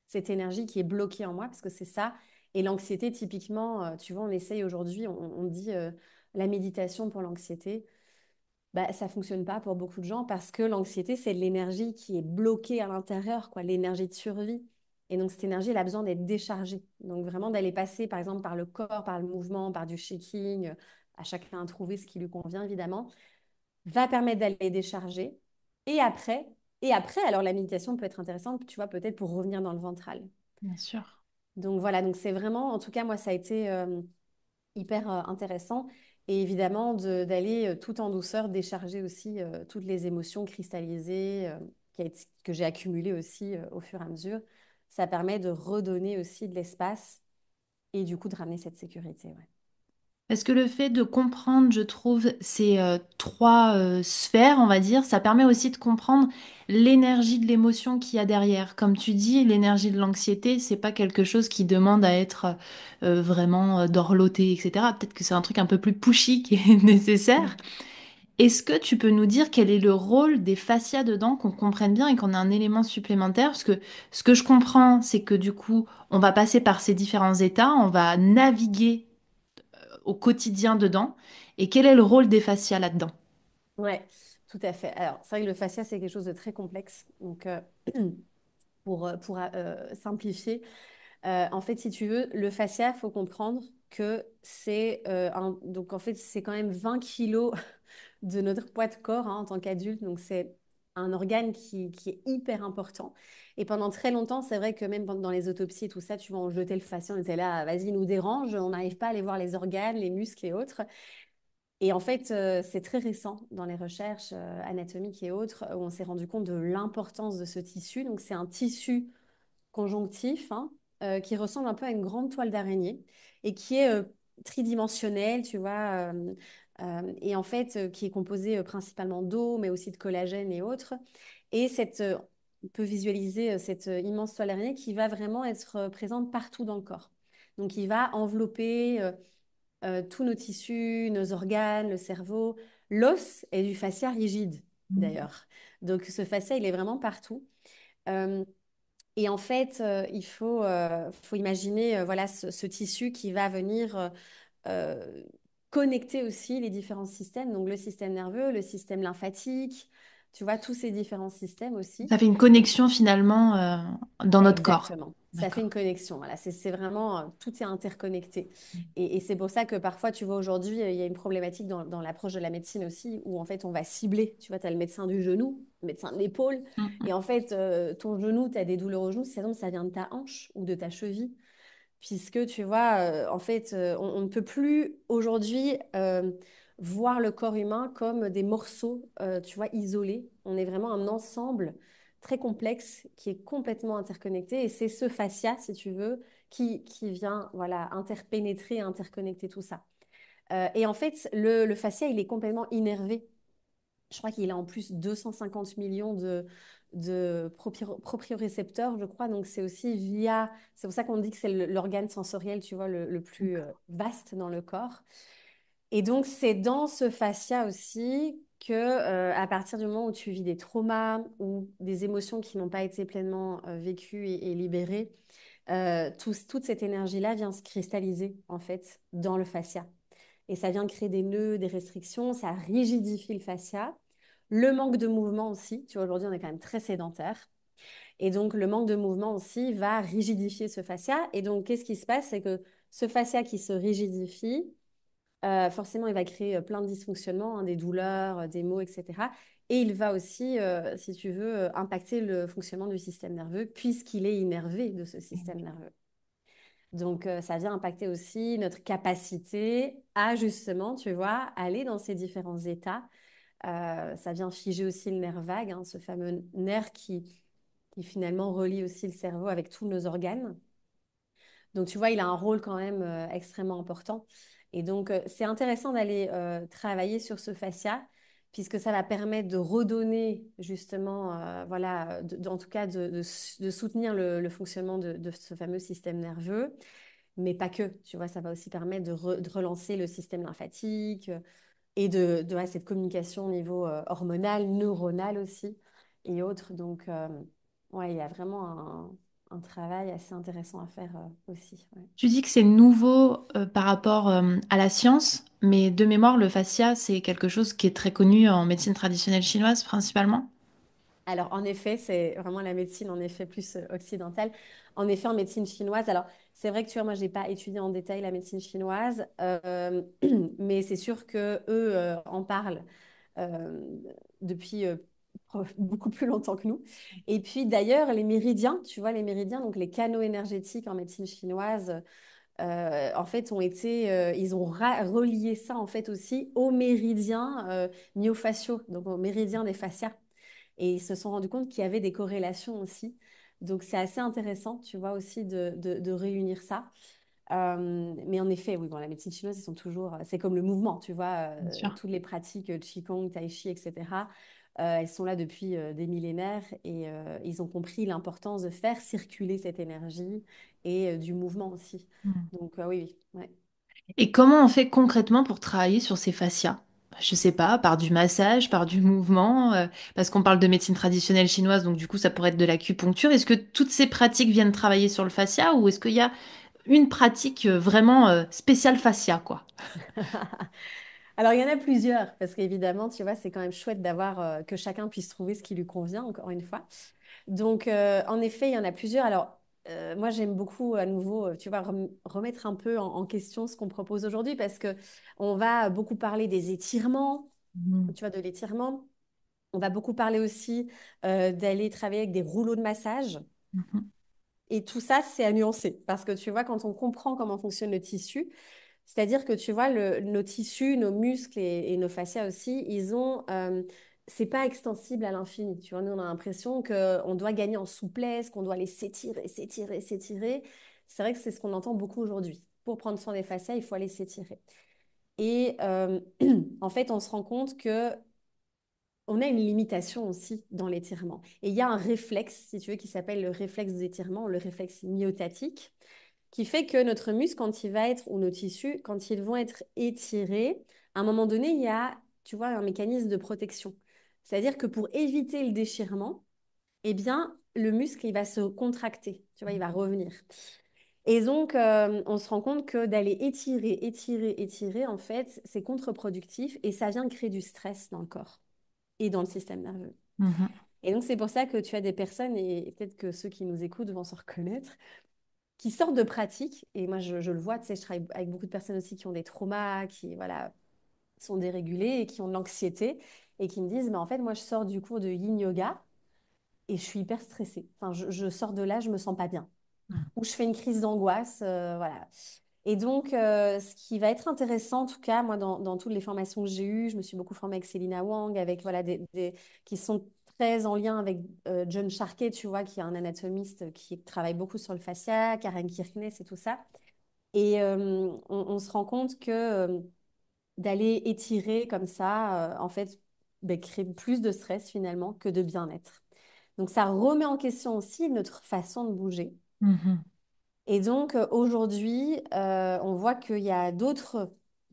cette énergie qui est bloquée en moi, parce que c'est ça. Et l'anxiété, typiquement, tu vois, on essaye aujourd'hui, on dit la méditation pour l'anxiété. Bah, ça fonctionne pas pour beaucoup de gens parce que l'anxiété, c'est de l'énergie qui est bloquée à l'intérieur, quoi, l'énergie de survie. Et donc, cette énergie, elle a besoin d'être déchargée. Donc, vraiment d'aller passer, par exemple, par le corps, par le mouvement, par du shaking, à chacun à trouver ce qui lui convient, évidemment, va permettre d'aller décharger. Et après, et après, alors la méditation peut être intéressante, tu vois, peut-être pour revenir dans le ventral. Bien sûr. Donc voilà, donc c'est vraiment, en tout cas, moi, ça a été hyper intéressant. Et évidemment, d'aller tout en douceur décharger aussi toutes les émotions cristallisées que j'ai accumulées aussi au fur et à mesure. Ça permet de redonner aussi de l'espace et du coup de ramener cette sécurité. Ouais. Parce que le fait de comprendre, je trouve, ces trois sphères, on va dire, ça permet aussi de comprendre l'énergie de l'émotion qu'il y a derrière. Comme tu dis, l'énergie de l'anxiété, c'est pas quelque chose qui demande à être vraiment dorloté, etc. Peut-être que c'est un truc un peu plus pushy qui est nécessaire. Est-ce que tu peux nous dire quel est le rôle des fascias dedans, qu'on comprenne bien et qu'on ait un élément supplémentaire? Parce que ce que je comprends, c'est que du coup, on va passer par ces différents états, on va naviguer au quotidien dedans. Et quel est le rôle des fascias là-dedans? Ouais, tout à fait. Alors, c'est vrai que le fascia, c'est quelque chose de très complexe. Donc, pour simplifier, en fait, si tu veux, le fascia, faut comprendre que donc en fait, c'est quand même 20 kilos de notre poids de corps hein, en tant qu'adulte. Donc, c'est un organe qui est hyper important. Et pendant très longtemps, c'est vrai que même dans les autopsies et tout ça, tu vois, on jetait le fascia, on était là, vas-y, il nous dérange, on n'arrive pas à aller voir les organes, les muscles et autres. Et en fait, c'est très récent dans les recherches anatomiques et autres où on s'est rendu compte de l'importance de ce tissu. Donc, c'est un tissu conjonctif hein, qui ressemble un peu à une grande toile d'araignée et qui est tridimensionnel, tu vois, et en fait, qui est composé principalement d'eau, mais aussi de collagène et autres. Et on peut visualiser cette immense toile d'araignée qui va vraiment être présente partout dans le corps. Donc, il va envelopper tous nos tissus, nos organes, le cerveau. L'os est du fascia rigide, Mm. d'ailleurs. Donc, ce fascia, il est vraiment partout. Euh, et en fait, faut imaginer voilà, ce tissu qui va venir euh, connecter aussi les différents systèmes, donc le système nerveux, le système lymphatique, tu vois, tous ces différents systèmes aussi. Ça fait une connexion finalement dans notre corps. Exactement. Ça fait D'accord. une connexion. Voilà, c'est vraiment, tout est interconnecté. Et c'est pour ça que parfois, tu vois, aujourd'hui, il y a une problématique dans l'approche de la médecine aussi, où en fait, on va cibler. Tu vois, tu as le médecin du genou, le médecin de l'épaule. Mm, Et en fait, ton genou, tu as des douleurs au genou, ça vient de ta hanche ou de ta cheville puisque tu vois, en fait, on ne peut plus aujourd'hui voir le corps humain comme des morceaux, tu vois, isolés. On est vraiment un ensemble très complexe qui est complètement interconnecté. Et c'est ce fascia, si tu veux, qui vient, voilà, interpénétrer, interconnecter tout ça. Et en fait, le fascia, il est complètement innervé. Je crois qu'il a en plus 250 millions de propriorécepteurs, je crois. Donc, c'est aussi via. C'est pour ça qu'on dit que c'est l'organe sensoriel, tu vois, le plus vaste dans le corps. Et donc, c'est dans ce fascia aussi que, à partir du moment où tu vis des traumas ou des émotions qui n'ont pas été pleinement vécues et libérées, toute cette énergie-là vient se cristalliser, en fait, dans le fascia. Et ça vient créer des nœuds, des restrictions, ça rigidifie le fascia. Le manque de mouvement aussi, tu vois, aujourd'hui, on est quand même très sédentaire. Et donc, le manque de mouvement aussi va rigidifier ce fascia. Et donc, qu'est-ce qui se passe? C'est que ce fascia qui se rigidifie, forcément, il va créer plein de dysfonctionnements, hein, des douleurs, des maux, etc. Et il va aussi, si tu veux, impacter le fonctionnement du système nerveux, puisqu'il est innervé de ce système nerveux. Donc, ça vient impacter aussi notre capacité à justement, tu vois, aller dans ces différents états. Ça vient figer aussi le nerf vague, hein, ce fameux nerf qui finalement relie aussi le cerveau avec tous nos organes. Donc, tu vois, il a un rôle quand même extrêmement important. Et donc, c'est intéressant d'aller travailler sur ce fascia, puisque ça va permettre de redonner justement, voilà, en tout cas, de soutenir le fonctionnement de ce fameux système nerveux mais pas que. Tu vois, ça va aussi permettre de relancer le système lymphatique et ouais, cette communication au niveau hormonal, neuronal aussi et autres. Donc, ouais, il y a vraiment un travail assez intéressant à faire aussi. Ouais. Tu dis que c'est nouveau par rapport à la science, mais de mémoire, le fascia, c'est quelque chose qui est très connu en médecine traditionnelle chinoise principalement. Alors, en effet, c'est vraiment la médecine, en effet, plus occidentale. En effet, en médecine chinoise, alors, c'est vrai que tu vois, moi, je n'ai pas étudié en détail la médecine chinoise, mais c'est sûr que eux en parlent euh, depuis beaucoup plus longtemps que nous. Et puis, d'ailleurs, les méridiens, tu vois, les méridiens, donc les canaux énergétiques en médecine chinoise, en fait, ils ont relié ça, en fait, aussi aux méridiens myofasciaux, donc aux méridiens des fascias. Et ils se sont rendus compte qu'il y avait des corrélations aussi. Donc, c'est assez intéressant, tu vois, aussi de réunir ça. Mais en effet, oui, bon, la médecine chinoise, ils sont toujours. C'est comme le mouvement, tu vois, Bien sûr. toutes les pratiques Qigong, Tai Chi, etc. Elles sont là depuis des millénaires et ils ont compris l'importance de faire circuler cette énergie et du mouvement aussi. Mm. Donc, oui, oui. Ouais. Et comment on fait concrètement pour travailler sur ces fascias? Je sais pas, par du massage, par du mouvement, parce qu'on parle de médecine traditionnelle chinoise, donc du coup ça pourrait être de l'acupuncture. Est-ce que toutes ces pratiques viennent travailler sur le fascia ou est-ce qu'il y a une pratique vraiment spéciale fascia, quoi? Alors, il y en a plusieurs, parce qu'évidemment, tu vois, c'est quand même chouette d'avoir que chacun puisse trouver ce qui lui convient, encore une fois. Donc, en effet, il y en a plusieurs. Alors, moi, j'aime beaucoup, à nouveau, tu vois, remettre un peu en question ce qu'on propose aujourd'hui, parce que on va beaucoup parler des étirements, Mhm. tu vois, de l'étirement. On va beaucoup parler aussi d'aller travailler avec des rouleaux de massage. Mhm. Et tout ça, c'est à nuancer, parce que tu vois, quand on comprend comment fonctionne le tissu, C'est-à-dire que tu vois, nos tissus, nos muscles et nos fascias aussi, c'est pas extensible à l'infini. Tu vois, nous, on a l'impression qu'on doit gagner en souplesse, qu'on doit les s'étirer, s'étirer, s'étirer. C'est vrai que c'est ce qu'on entend beaucoup aujourd'hui. Pour prendre soin des fascias, il faut aller s'étirer. Et en fait, on se rend compte que on a une limitation aussi dans l'étirement. Et il y a un réflexe, si tu veux, qui s'appelle le réflexe d'étirement, le réflexe myotatique, qui fait que notre muscle, quand il va être, ou nos tissus, quand ils vont être étirés, à un moment donné, il y a, tu vois, un mécanisme de protection. C'est-à-dire que pour éviter le déchirement, eh bien, le muscle, il va se contracter, tu vois, il va revenir. Et donc, on se rend compte que d'aller étirer, étirer, étirer, en fait, c'est contre-productif et ça vient créer du stress dans le corps et dans le système nerveux. Mhm. Et donc, c'est pour ça que tu as des personnes, et peut-être que ceux qui nous écoutent vont se reconnaître, qui sortent de pratiques. Et moi, je le vois, tu sais, je travaille avec beaucoup de personnes aussi qui ont des traumas, qui, voilà, sont dérégulées et qui ont de l'anxiété et qui me disent, mais en fait, moi, je sors du cours de yin yoga et je suis hyper stressée. Enfin, je sors de là, je me sens pas bien. Ou je fais une crise d'angoisse, voilà. Et donc, ce qui va être intéressant, en tout cas, moi, dans toutes les formations que j'ai eues, je me suis beaucoup formée avec Selina Wang, avec, voilà, qui sont très en lien avec John Sharkey, tu vois, qui est un anatomiste qui travaille beaucoup sur le fascia, Karen Kirkness et tout ça. Et on se rend compte que d'aller étirer comme ça, en fait, ben, crée plus de stress finalement que de bien-être. Donc, ça remet en question aussi notre façon de bouger. Mhm. Et donc, aujourd'hui, on voit qu'il y a d'autres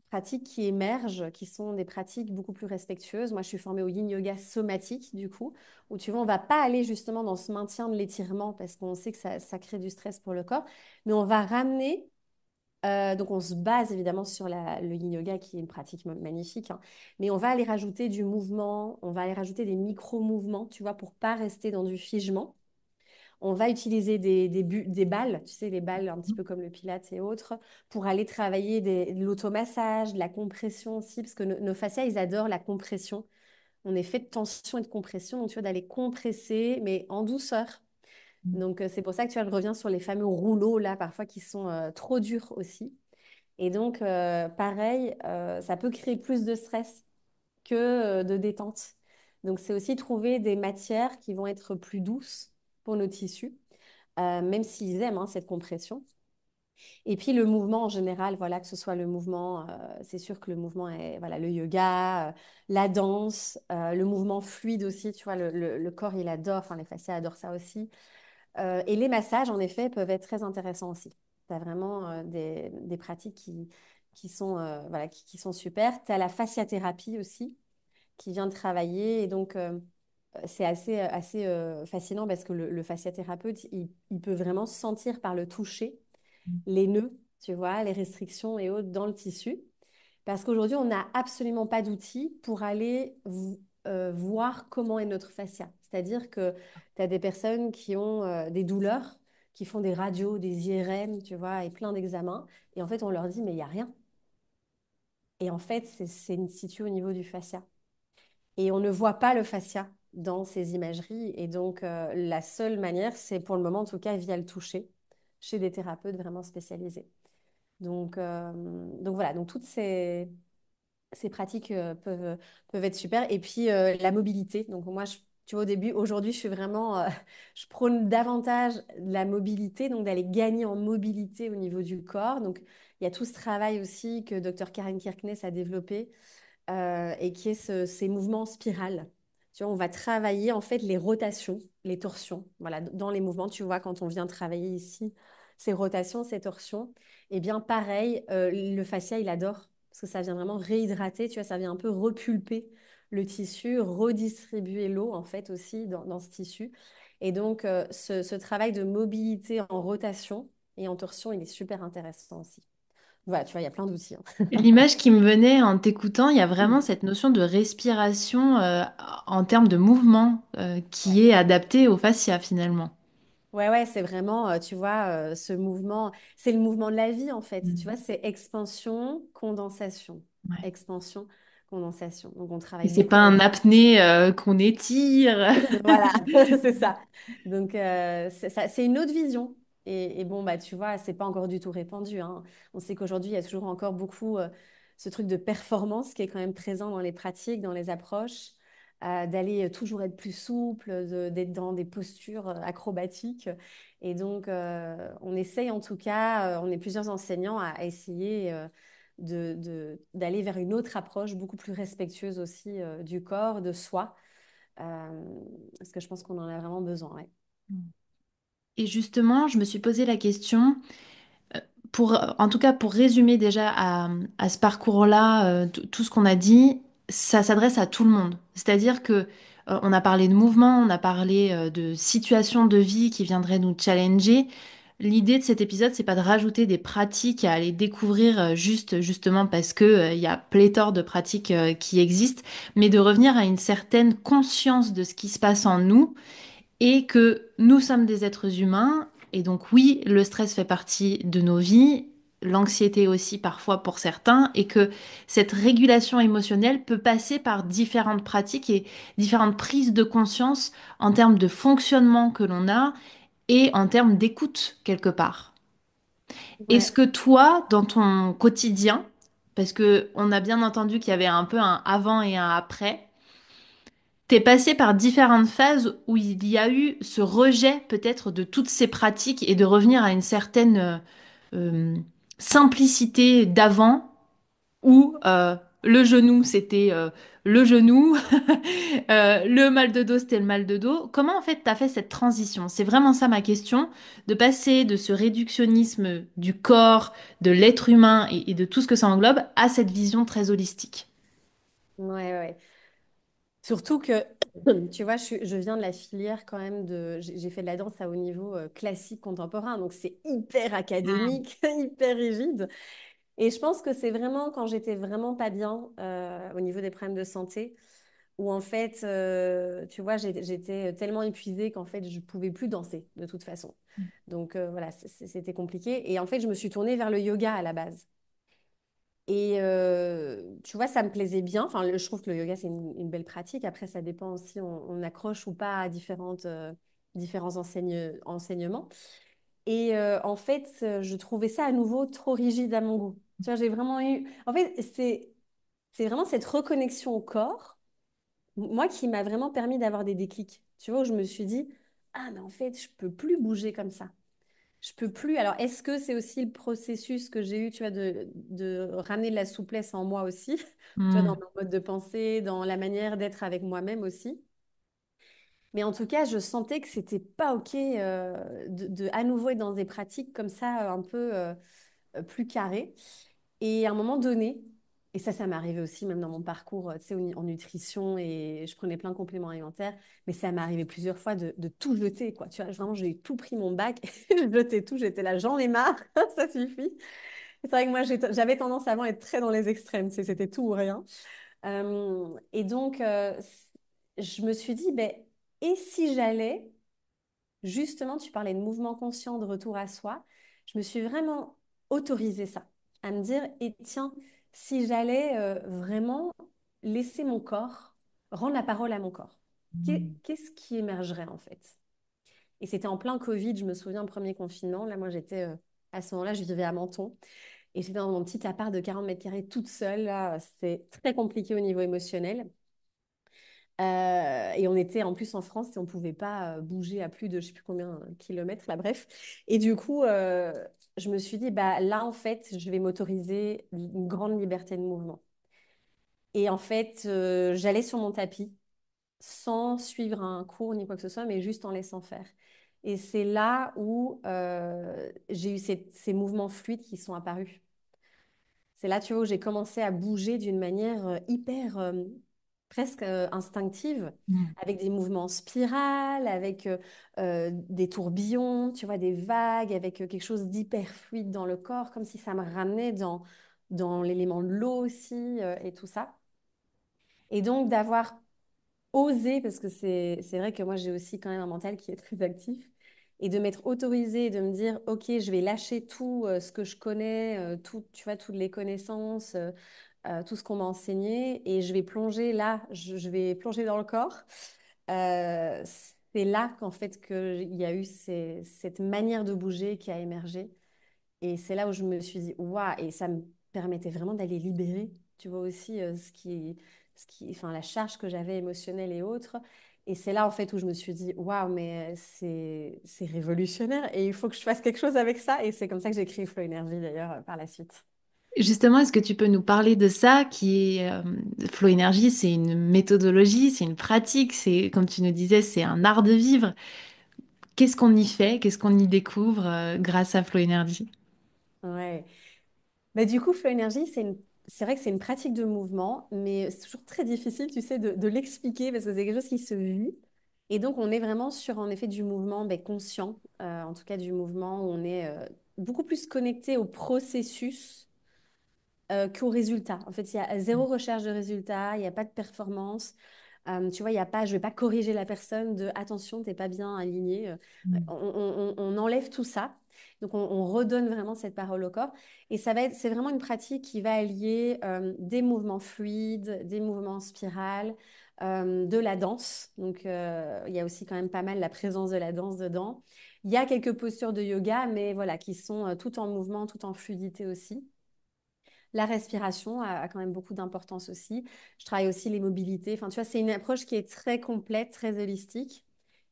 pratiques qui émergent, qui sont des pratiques beaucoup plus respectueuses. Moi, je suis formée au yin yoga somatique, du coup, où tu vois, on va pas aller justement dans ce maintien de l'étirement parce qu'on sait que ça crée du stress pour le corps, mais on va ramener, donc on se base évidemment sur le yin yoga qui est une pratique magnifique, hein, mais on va aller rajouter du mouvement, on va aller rajouter des micro-mouvements, tu vois, pour pas rester dans du figement. On va utiliser des balles, tu sais, les balles un petit peu comme le Pilates et autres, pour aller travailler de l'automassage, de la compression aussi, parce que nos fascias, ils adorent la compression. On est fait de tension et de compression, donc tu vois, d'aller compresser, mais en douceur. Donc, c'est pour ça que tu vois, je reviens sur les fameux rouleaux, là, parfois, qui sont trop durs aussi. Et donc, pareil, ça peut créer plus de stress que de détente. Donc, c'est aussi trouver des matières qui vont être plus douces pour nos tissus même s'ils aiment hein, cette compression. Et puis le mouvement en général, voilà, que ce soit le mouvement, c'est sûr que le mouvement est, voilà, le yoga, la danse, le mouvement fluide aussi, tu vois, le corps il adore, enfin les fascias adorent ça aussi. Et les massages, en effet, peuvent être très intéressants aussi. Tu as vraiment des pratiques qui sont, voilà, qui sont super. Tu as la fasciathérapie aussi, qui vient de travailler. Et donc, c'est assez fascinant parce que le fasciathérapeute, il peut vraiment sentir par le toucher les nœuds, tu vois, les restrictions et autres dans le tissu. Parce qu'aujourd'hui, on n'a absolument pas d'outils pour aller voir comment est notre fascia. C'est-à-dire que tu as des personnes qui ont des douleurs, qui font des radios, des IRM, tu vois, et plein d'examens. Et en fait, on leur dit, mais il n'y a rien. Et en fait, c'est situé au niveau du fascia. Et on ne voit pas le fascia dans ces imageries. Et donc, la seule manière, c'est pour le moment, en tout cas, via le toucher, chez des thérapeutes vraiment spécialisés. Donc voilà, donc toutes ces pratiques peuvent être super. Et puis, la mobilité. Donc, moi, tu vois, au début, aujourd'hui, je suis vraiment, je prône davantage la mobilité, donc d'aller gagner en mobilité au niveau du corps. Donc, il y a tout ce travail aussi que Dr. Karen Kirkness a développé et qui est ces mouvements spirales. Tu vois, on va travailler en fait les rotations, les torsions. Voilà, dans les mouvements, tu vois, quand on vient travailler ici, ces rotations, ces torsions, eh bien pareil, le fascia, il adore parce que ça vient vraiment réhydrater, tu vois, ça vient un peu repulper le tissu, redistribuer l'eau en fait aussi dans ce tissu. Et donc, ce travail de mobilité en rotation et en torsion, il est super intéressant aussi. Voilà, tu vois, il y a plein d'outils. Hein. L'image qui me venait en t'écoutant, il y a vraiment cette notion de respiration en termes de mouvement Ouais. qui est adaptée au fascia finalement. Ouais, ouais, c'est vraiment, tu vois, ce mouvement, c'est le mouvement de la vie en fait. Tu vois, Mm. c'est expansion, condensation. Ouais. Expansion, condensation. Donc, on Et travaille c'est pas beaucoup un là-dessus. apnée qu'on étire. Voilà, c'est ça. Donc, c'est ça, c'est une autre vision. Et bon, bah, tu vois, c'est pas encore du tout répandu, hein. On sait qu'aujourd'hui, il y a toujours encore beaucoup ce truc de performance qui est quand même présent dans les pratiques, dans les approches, d'aller toujours être plus souple, d'être dans des postures acrobatiques. Et donc, on essaye en tout cas, on est plusieurs enseignants à essayer d'aller vers une autre approche beaucoup plus respectueuse aussi du corps, de soi, euh, parce que je pense qu'on en a vraiment besoin. Ouais. Et justement, je me suis posé la question, en tout cas pour résumer déjà à ce parcours-là, tout ce qu'on a dit, ça s'adresse à tout le monde. C'est-à-dire que on a parlé de mouvement, on a parlé de situations de vie qui viendraient nous challenger. L'idée de cet épisode, c'est pas de rajouter des pratiques à aller découvrir justement parce que il y a pléthore de pratiques qui existent, mais de revenir à une certaine conscience de ce qui se passe en nous et que nous sommes des êtres humains. Et donc oui, le stress fait partie de nos vies, l'anxiété aussi parfois pour certains, et que cette régulation émotionnelle peut passer par différentes pratiques et différentes prises de conscience en termes de fonctionnement que l'on a et en termes d'écoute quelque part. Est-ce Ouais. que toi, dans ton quotidien, parce que on a bien entendu qu'il y avait un peu un avant et un après, t'es passé par différentes phases où il y a eu ce rejet peut-être de toutes ces pratiques et de revenir à une certaine euh, simplicité d'avant où le genou c'était le genou, le mal de dos c'était le mal de dos. Comment en fait t'as fait cette transition? C'est vraiment ça ma question, de passer de ce réductionnisme du corps, de l'être humain et de tout ce que ça englobe à cette vision très holistique. Ouais, ouais. Surtout que, tu vois, je viens de la filière quand même j'ai fait de la danse à haut niveau classique contemporain, donc c'est hyper académique, hyper rigide. Et je pense que c'est vraiment quand j'étais vraiment pas bien au niveau des problèmes de santé, où en fait, tu vois, j'étais tellement épuisée qu'en fait, je pouvais plus danser de toute façon. Donc voilà, c'était compliqué. Et en fait, je me suis tournée vers le yoga à la base. Et tu vois, ça me plaisait bien. Enfin, je trouve que le yoga, c'est une belle pratique. Après, ça dépend aussi, on accroche ou pas à différents enseignements. Et en fait, je trouvais ça à nouveau trop rigide à mon goût. Tu vois, j'ai vraiment eu... En fait, c'est vraiment cette reconnexion au corps, moi, qui m'a vraiment permis d'avoir des déclics. Tu vois, où je me suis dit, ah, mais en fait, je peux plus bouger comme ça. Je peux plus. Alors, est-ce que c'est aussi le processus que j'ai eu, tu vois, de ramener de la souplesse en moi aussi, tu vois, dans Hmm. mon mode de pensée, dans la manière d'être avec moi-même aussi. Mais en tout cas, je sentais que c'était pas OK de à nouveau être dans des pratiques comme ça, un peu plus carrées. Et à un moment donné, et ça m'est arrivé aussi, même dans mon parcours, tu sais, en nutrition, et je prenais plein de compléments alimentaires, mais ça m'est arrivé plusieurs fois de tout jeter, quoi. Tu vois, vraiment, j'ai tout pris mon bac, je jetais tout, j'étais là, j'en ai marre, ça suffit. C'est vrai que moi, j'avais tendance avant à être très dans les extrêmes, tu sais, c'était tout ou rien. Et donc, je me suis dit, ben, et si j'allais, justement, tu parlais de mouvement conscient, de retour à soi, je me suis vraiment autorisé ça, à me dire, et tiens, si j'allais vraiment laisser mon corps, rendre la parole à mon corps, qu'est-ce qui émergerait en fait? Et c'était en plein Covid, je me souviens, premier confinement, là, moi, j'étais, à ce moment-là, je vivais à Menton, et j'étais dans mon petit appart de 40 mètres carrés toute seule, là, c'est très compliqué au niveau émotionnel. Et on était en plus en France et on ne pouvait pas bouger à plus de je ne sais plus combien kilomètres, là, bref. Et du coup, je me suis dit, bah, là, en fait, je vais m'autoriser une grande liberté de mouvement. Et en fait, j'allais sur mon tapis sans suivre un cours ni quoi que ce soit, mais juste en laissant faire. Et c'est là où j'ai eu ces mouvements fluides qui sont apparus. C'est là, tu vois, où j'ai commencé à bouger d'une manière hyper, presque instinctive, Hmm. avec des mouvements en spirale, avec des tourbillons, tu vois, des vagues, avec quelque chose d'hyper fluide dans le corps, comme si ça me ramenait dans l'élément de l'eau aussi, et tout ça. Et donc d'avoir osé, parce que c'est vrai que moi j'ai aussi quand même un mental qui est très actif, et de m'être autorisée et de me dire, ok, je vais lâcher tout ce que je connais, tout, tu vois, toutes les connaissances, tout ce qu'on m'a enseigné, et je vais plonger là, je vais plonger dans le corps. c'est là qu'en fait qu'il y a eu cette manière de bouger qui a émergé. Et c'est là où je me suis dit, waouh, et ça me permettait vraiment d'aller libérer, tu vois aussi, enfin, la charge que j'avais émotionnelle et autres. Et c'est là, en fait, où je me suis dit, waouh, mais c'est révolutionnaire et il faut que je fasse quelque chose avec ça. Et c'est comme ça que j'ai créé Flow Energy, d'ailleurs, par la suite. Justement, est-ce que tu peux nous parler de ça qui est Flow Énergie, c'est une méthodologie, c'est une pratique, c'est comme tu nous disais, c'est un art de vivre. Qu'est-ce qu'on y fait? Qu'est-ce qu'on y découvre grâce à Flow Énergie? Ouais. Bah, du coup, Flow Energy, c'est vrai que c'est une pratique de mouvement, mais c'est toujours très difficile, tu sais, de l'expliquer parce que c'est quelque chose qui se vit. Et donc, on est vraiment sur, en effet, du mouvement conscient, en tout cas du mouvement où on est beaucoup plus connecté au processus qu'au résultat. En fait, il y a zéro recherche de résultat, il n'y a pas de performance. Tu vois, il y a pas, je vais pas corriger la personne de attention, t'es pas bien aligné. On enlève tout ça. Donc, on redonne vraiment cette parole au corps. Et c'est vraiment une pratique qui va allier des mouvements fluides, des mouvements en spirale, de la danse. Donc, il y a aussi quand même pas mal la présence de la danse dedans. Il y a quelques postures de yoga, mais voilà, qui sont tout en mouvement, tout en fluidité aussi. La respiration a quand même beaucoup d'importance aussi. Je travaille aussi les mobilités. Enfin, tu vois, c'est une approche qui est très complète, très holistique.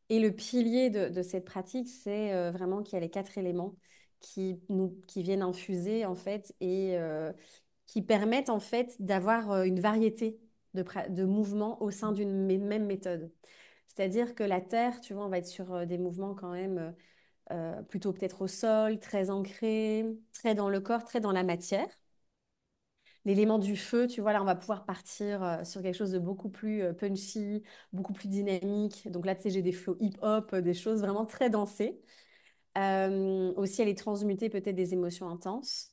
Et le pilier de cette pratique, c'est vraiment qu'il y a les quatre éléments qui viennent infuser, en fait, et qui permettent, en fait, d'avoir une variété de mouvements au sein d'une même méthode. C'est-à-dire que la Terre, tu vois, on va être sur des mouvements quand même plutôt peut-être au sol, très ancrés, très dans le corps, très dans la matière. L'élément du feu, tu vois, là, on va pouvoir partir sur quelque chose de beaucoup plus punchy, beaucoup plus dynamique. Donc là, tu sais, j'ai des flows hip-hop, des choses vraiment très dansées. Aussi, elle est transmutée peut-être des émotions intenses.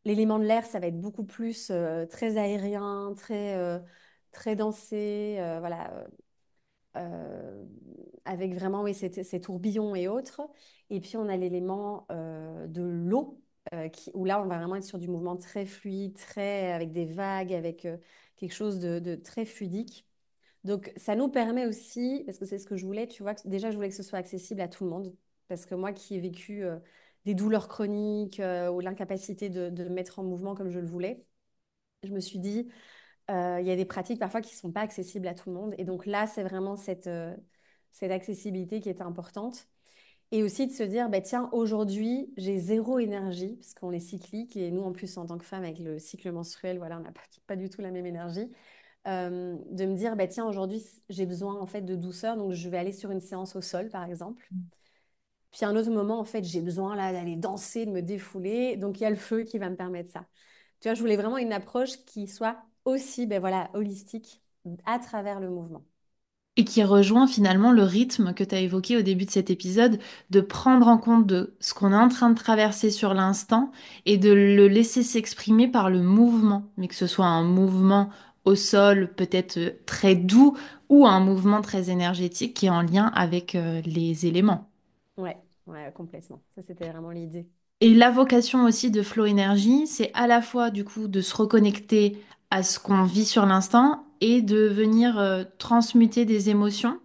L'élément de l'air, ça va être beaucoup plus très aérien, très dansé, voilà, euh, avec vraiment oui, ces tourbillons et autres. Et puis, on a l'élément de l'eau, où là, on va vraiment être sur du mouvement très fluide, avec des vagues, avec quelque chose de très fluidique. Donc, ça nous permet aussi, parce que c'est ce que je voulais, tu vois, déjà, je voulais que ce soit accessible à tout le monde. Parce que moi qui ai vécu des douleurs chroniques ou l'incapacité de me mettre en mouvement comme je le voulais, je me suis dit, il y a des pratiques parfois qui ne sont pas accessibles à tout le monde. Et donc là, c'est vraiment cette accessibilité qui est importante. Et aussi de se dire, bah, tiens, aujourd'hui, j'ai zéro énergie, parce qu'on est cyclique. Et nous, en plus, en tant que femme, avec le cycle menstruel, voilà, on n'a pas du tout la même énergie. De me dire, bah, tiens, aujourd'hui, j'ai besoin en fait de douceur, donc je vais aller sur une séance au sol, par exemple. Puis à un autre moment, en fait, j'ai besoin là d'aller danser, de me défouler. Donc il y a le feu qui va me permettre ça. Tu vois, je voulais vraiment une approche qui soit aussi, ben voilà, holistique à travers le mouvement. Et qui rejoint finalement le rythme que tu as évoqué au début de cet épisode, de prendre en compte de ce qu'on est en train de traverser sur l'instant et de le laisser s'exprimer par le mouvement, mais que ce soit un mouvement au sol peut-être très doux ou un mouvement très énergétique qui est en lien avec les éléments. Ouais, ouais, complètement. Ça, c'était vraiment l'idée. Et la vocation aussi de Flow Energy, c'est à la fois du coup de se reconnecter à ce qu'on vit sur l'instant et de venir transmuter des émotions.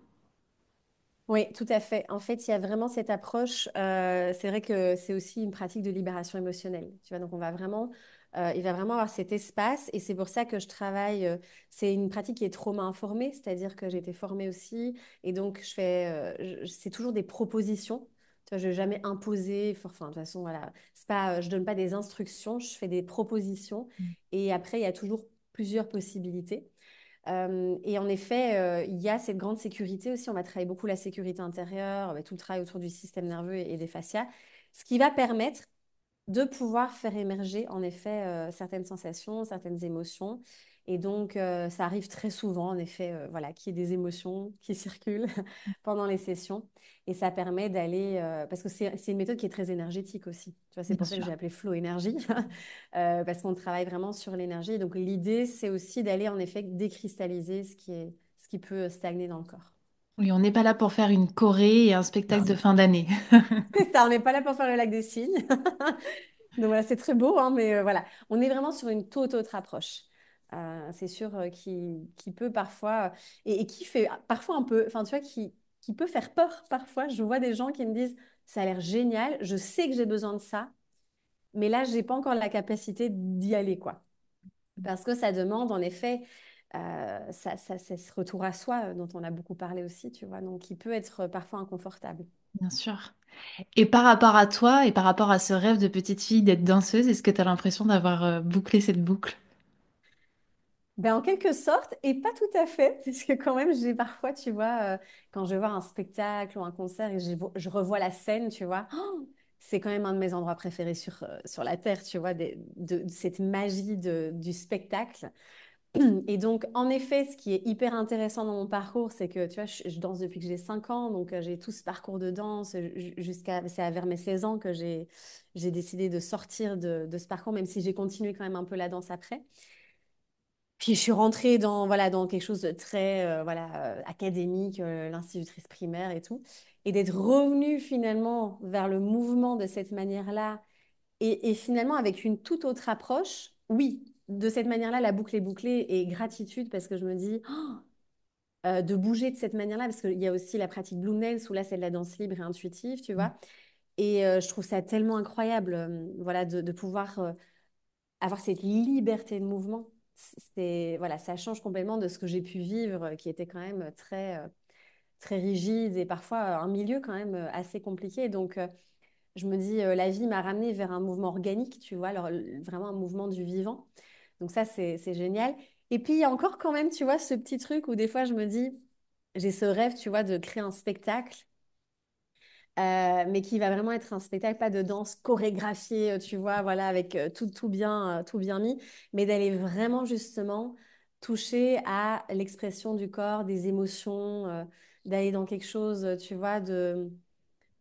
Oui, tout à fait. En fait, il y a vraiment cette approche. C'est vrai que c'est aussi une pratique de libération émotionnelle. Tu vois, donc il va vraiment avoir cet espace, et c'est pour ça que je travaille. C'est une pratique qui est trauma informée, c'est-à-dire que j'ai été formée aussi, et donc c'est toujours des propositions. Tu vois, je ne vais jamais imposer. Enfin, de toute façon, voilà, c'est pas, je donne pas des instructions, je fais des propositions, et après, il y a toujours plusieurs possibilités. Et en effet, il y a cette grande sécurité aussi. On va travailler beaucoup la sécurité intérieure, tout le travail autour du système nerveux et des fascias, ce qui va permettre de pouvoir faire émerger en effet certaines sensations, certaines émotions. Et donc, ça arrive très souvent, en effet, voilà, qu'il y ait des émotions qui circulent pendant les sessions. Et ça permet d'aller, parce que c'est une méthode qui est très énergétique aussi. Tu vois, c'est Bien pour ça que sûr. j'ai appelé Flow Énergie, parce qu'on travaille vraiment sur l'énergie. Et donc, l'idée, c'est aussi d'aller, en effet, décristalliser ce qui peut stagner dans le corps. Oui, on n'est pas là pour faire une choré et un spectacle de fin d'année. C'est ça, on n'est pas là pour faire le lac des cygnes. Donc voilà, c'est très beau, hein, mais voilà, on est vraiment sur une toute autre approche. C'est sûr qui peut parfois, et qui fait parfois un peu, enfin tu vois, qui qui peut faire peur parfois. Je vois des gens qui me disent, ça a l'air génial, je sais que j'ai besoin de ça, mais là, j'ai pas encore la capacité d'y aller, quoi. Parce que ça demande, en effet, c'est ce retour à soi dont on a beaucoup parlé aussi, tu vois, donc qui peut être parfois inconfortable. Bien sûr. Et par rapport à toi et par rapport à ce rêve de petite fille d'être danseuse, est-ce que tu as l'impression d'avoir bouclé cette boucle? Ben, en quelque sorte, et pas tout à fait, parce que quand même, j'ai parfois, tu vois, quand je vais voir un spectacle ou un concert et je revois la scène, tu vois, oh, c'est quand même un de mes endroits préférés sur la Terre, tu vois, de cette magie du spectacle. Et donc, en effet, ce qui est hyper intéressant dans mon parcours, c'est que, tu vois, je danse depuis que j'ai 5 ans, donc j'ai tout ce parcours de danse c'est vers mes 16 ans que j'ai décidé de sortir de ce parcours, même si j'ai continué quand même un peu la danse après. Puis je suis rentrée dans quelque chose de très académique, l'institutrice primaire et tout. Et d'être revenue finalement vers le mouvement de cette manière-là, et finalement avec une toute autre approche, oui, de cette manière-là, la boucle est bouclée et gratitude parce que je me dis de bouger de cette manière-là, parce qu'il y a aussi la pratique Blue Nails où là c'est de la danse libre et intuitive, tu vois. Et je trouve ça tellement incroyable voilà, de pouvoir avoir cette liberté de mouvement, voilà, ça change complètement de ce que j'ai pu vivre, qui était quand même très rigide et parfois un milieu quand même assez compliqué. Donc, je me dis, la vie m'a ramenée vers un mouvement organique, tu vois, alors, vraiment un mouvement du vivant. Donc ça, c'est génial. Et puis, il y a encore quand même, tu vois, ce petit truc où des fois, je me dis, j'ai ce rêve, tu vois, de créer un spectacle mais qui va vraiment être un spectacle, pas de danse chorégraphiée, tu vois, voilà, avec tout bien mis, mais d'aller vraiment justement toucher à l'expression du corps, des émotions, d'aller dans quelque chose, tu vois,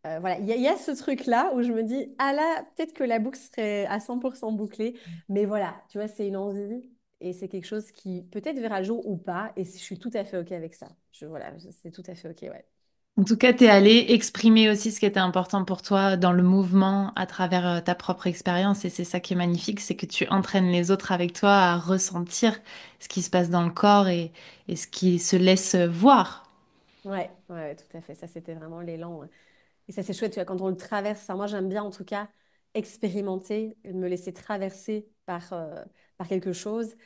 voilà, il y a ce truc-là où je me dis, ah là, peut-être que la boucle serait à 100% bouclée, mais voilà, tu vois, c'est une envie. Et c'est quelque chose qui peut-être verra le jour ou pas, et je suis tout à fait OK avec ça. Voilà, c'est tout à fait OK, ouais. En tout cas, tu es allé exprimer aussi ce qui était important pour toi dans le mouvement à travers ta propre expérience et c'est ça qui est magnifique, c'est que tu entraînes les autres avec toi à ressentir ce qui se passe dans le corps et ce qui se laisse voir. Ouais, ouais, ouais, tout à fait. Ça, c'était vraiment l'élan. Ouais. Et ça, c'est chouette, tu vois, quand on le traverse. Enfin, moi, j'aime bien, en tout cas, expérimenter, me laisser traverser par quelque chose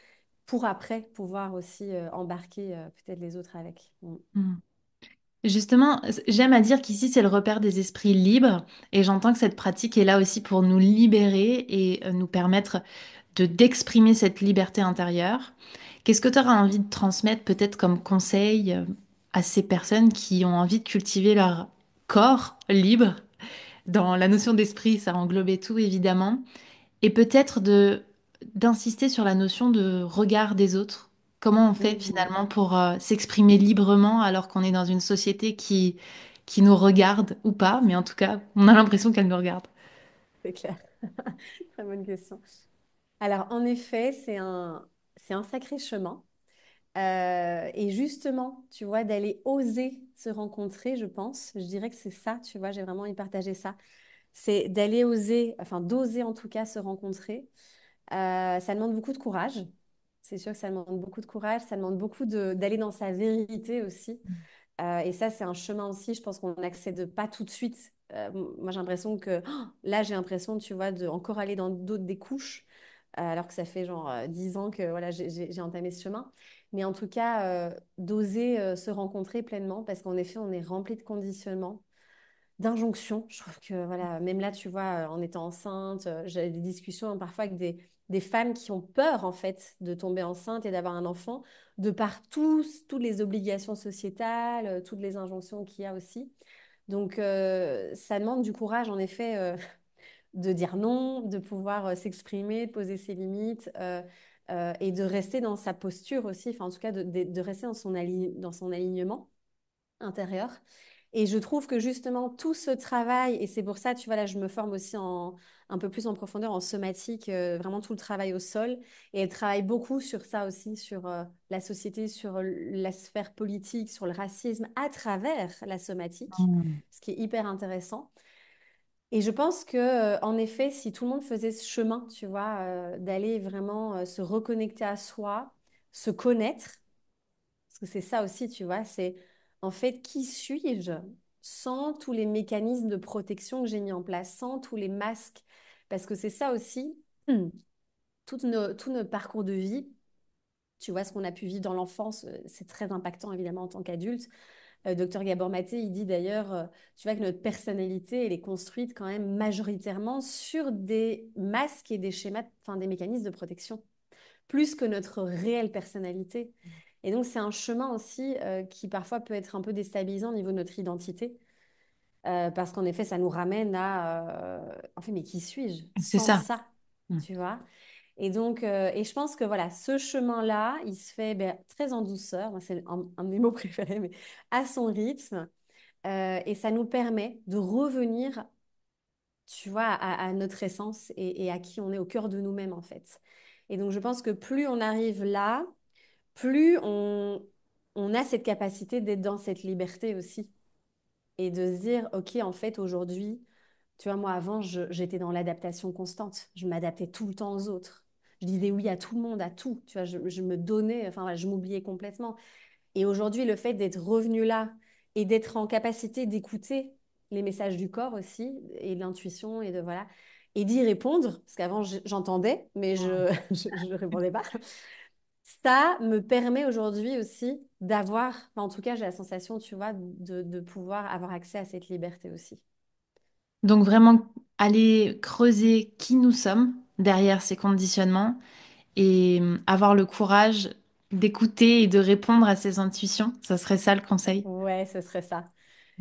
pour après pouvoir aussi embarquer peut-être les autres avec. Mm. Mm. Justement, j'aime à dire qu'ici c'est le repère des esprits libres et j'entends que cette pratique est là aussi pour nous libérer et nous permettre de d'exprimer cette liberté intérieure. Qu'est-ce que tu auras envie de transmettre peut-être comme conseil à ces personnes qui ont envie de cultiver leur corps libre? Dans la notion d'esprit, ça englobait tout évidemment. Et peut-être de d'insister sur la notion de regard des autres. Comment on fait Mhm. finalement pour s'exprimer librement alors qu'on est dans une société qui nous regarde ou pas, mais en tout cas, on a l'impression qu'elle nous regarde. C'est clair. Très bonne question. Alors, en effet, c'est un sacré chemin. Et justement, tu vois, d'aller oser se rencontrer, je pense. Je dirais que c'est ça, tu vois, j'ai vraiment envie de partager ça. C'est d'aller oser, enfin d'oser en tout cas se rencontrer. Ça demande beaucoup de courage. C'est sûr que ça demande beaucoup de courage. Ça demande beaucoup d'aller dans sa vérité aussi. Et ça, c'est un chemin aussi, je pense qu'on n'accède pas tout de suite. Moi, j'ai l'impression que là, j'ai l'impression, tu vois, de encore aller dans d'autres des couches, alors que ça fait genre 10 ans que voilà, j'ai entamé ce chemin. Mais en tout cas, d'oser se rencontrer pleinement, parce qu'en effet, on est rempli de conditionnements d'injonction. Je trouve que, voilà, même là, tu vois, en étant enceinte, j'ai des discussions parfois avec des femmes qui ont peur, en fait, de tomber enceinte et d'avoir un enfant, de par toutes les obligations sociétales, toutes les injonctions qu'il y a aussi. Donc, ça demande du courage, en effet, de dire non, de pouvoir s'exprimer, de poser ses limites. Et de rester dans sa posture aussi, enfin en tout cas de rester dans son alignement intérieur. Et je trouve que justement tout ce travail, et c'est pour ça, tu vois, là, je me forme aussi un peu plus en profondeur en somatique, vraiment tout le travail au sol. Et elle travaille beaucoup sur ça aussi, sur la société, sur la sphère politique, sur le racisme à travers la somatique, Mm. ce qui est hyper intéressant. Et je pense que, en effet, si tout le monde faisait ce chemin, tu vois, d'aller vraiment se reconnecter à soi, se connaître, parce que c'est ça aussi, tu vois, c'est en fait, qui suis-je sans tous les mécanismes de protection que j'ai mis en place, sans tous les masques? Parce que c'est ça aussi, tous nos parcours de vie. Tu vois, ce qu'on a pu vivre dans l'enfance, c'est très impactant évidemment en tant qu'adulte. Docteur Gabor Maté, il dit d'ailleurs, tu vois, que notre personnalité, elle est construite quand même majoritairement sur des masques et des schémas, enfin des mécanismes de protection, plus que notre réelle personnalité. Et donc, c'est un chemin aussi qui parfois peut être un peu déstabilisant au niveau de notre identité, parce qu'en effet, ça nous ramène à, en fait, mais qui suis-je C'est sans ça. ça, Mm. tu vois? Et donc, et je pense que voilà, ce chemin-là, il se fait ben, très en douceur. Moi, c'est un de mes mots préférés, mais à son rythme. Et ça nous permet de revenir, tu vois, à notre essence et à qui on est au cœur de nous-mêmes, en fait. Et donc, je pense que plus on arrive là, plus on a cette capacité d'être dans cette liberté aussi. Et de se dire, OK, en fait, aujourd'hui, tu vois, moi, avant, j'étais dans l'adaptation constante. Je m'adaptais tout le temps aux autres. Je disais oui à tout le monde, à tout. Tu vois, je me donnais, enfin, voilà, je m'oubliais complètement. Et aujourd'hui, le fait d'être revenu là et d'être en capacité d'écouter les messages du corps aussi, et de l'intuition, et de voilà, et d'y répondre, parce qu'avant, j'entendais, mais je ne répondais pas. Ça me permet aujourd'hui aussi d'avoir, enfin, en tout cas, j'ai la sensation, tu vois, de pouvoir avoir accès à cette liberté aussi. Donc vraiment aller creuser qui nous sommes derrière ces conditionnements et avoir le courage d'écouter et de répondre à ses intuitions. Ça serait ça le conseil. Ouais, ce serait ça.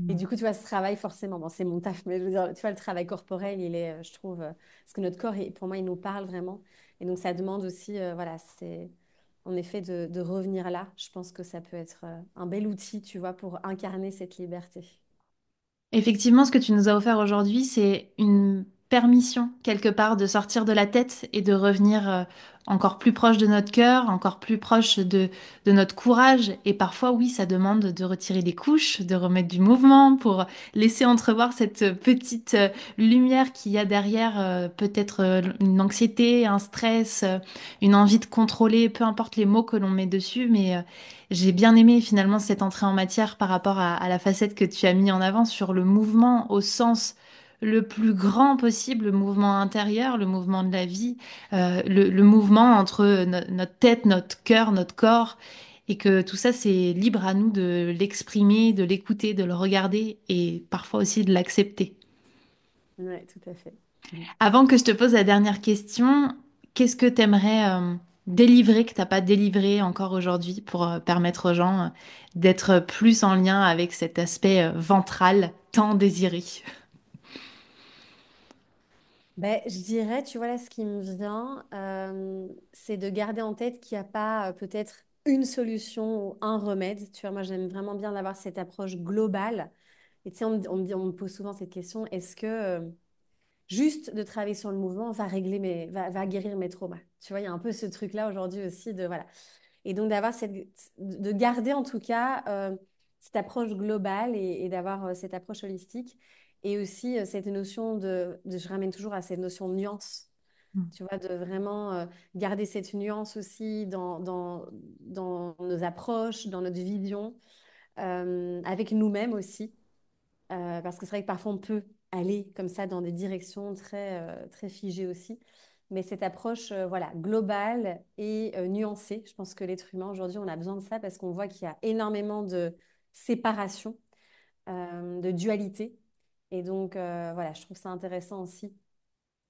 Et Mm. du coup, tu vois, ce travail, forcément, bon, c'est mon taf, mais je veux dire, tu vois, le travail corporel, il est, je trouve, parce que notre corps, pour moi, il nous parle vraiment. Et donc, ça demande aussi, voilà, c'est en effet de revenir là. Je pense que ça peut être un bel outil, tu vois, pour incarner cette liberté. Effectivement, ce que tu nous as offert aujourd'hui, c'est une permission quelque part de sortir de la tête et de revenir encore plus proche de notre cœur, encore plus proche de notre courage. Et parfois, oui, ça demande de retirer les couches, de remettre du mouvement pour laisser entrevoir cette petite lumière qu'il y a derrière, peut-être une anxiété, un stress, une envie de contrôler, peu importe les mots que l'on met dessus, mais j'ai bien aimé finalement cette entrée en matière par rapport à la facette que tu as mis en avant sur le mouvement au sens le plus grand possible, le mouvement intérieur, le mouvement de la vie, le mouvement entre notre tête, notre cœur, notre corps, et que tout ça, c'est libre à nous de l'exprimer, de l'écouter, de le regarder et parfois aussi de l'accepter. Ouais, tout à fait. Mhm. Avant que je te pose la dernière question, qu'est-ce que tu aimerais délivrer que t'as pas délivré encore aujourd'hui pour permettre aux gens d'être plus en lien avec cet aspect ventral tant désiré? Ben, je dirais, tu vois, là, ce qui me vient, c'est de garder en tête qu'il n'y a pas peut-être une solution ou un remède. Tu vois, moi, j'aime vraiment bien d'avoir cette approche globale. Et tu sais, on me pose souvent cette question, est-ce que juste de travailler sur le mouvement va va guérir mes traumas? Tu vois, il y a un peu ce truc-là aujourd'hui aussi de, voilà. Et donc, de garder en tout cas cette approche globale et d'avoir cette approche holistique. Et aussi cette notion je ramène toujours à cette notion de nuance, Mm. tu vois, de vraiment garder cette nuance aussi dans nos approches, dans notre vision, avec nous-mêmes aussi. Parce que c'est vrai que parfois on peut aller comme ça dans des directions très figées aussi. Mais cette approche voilà, globale et nuancée, je pense que l'être humain aujourd'hui, on a besoin de ça parce qu'on voit qu'il y a énormément de séparation, de dualité. Et donc, voilà, je trouve ça intéressant aussi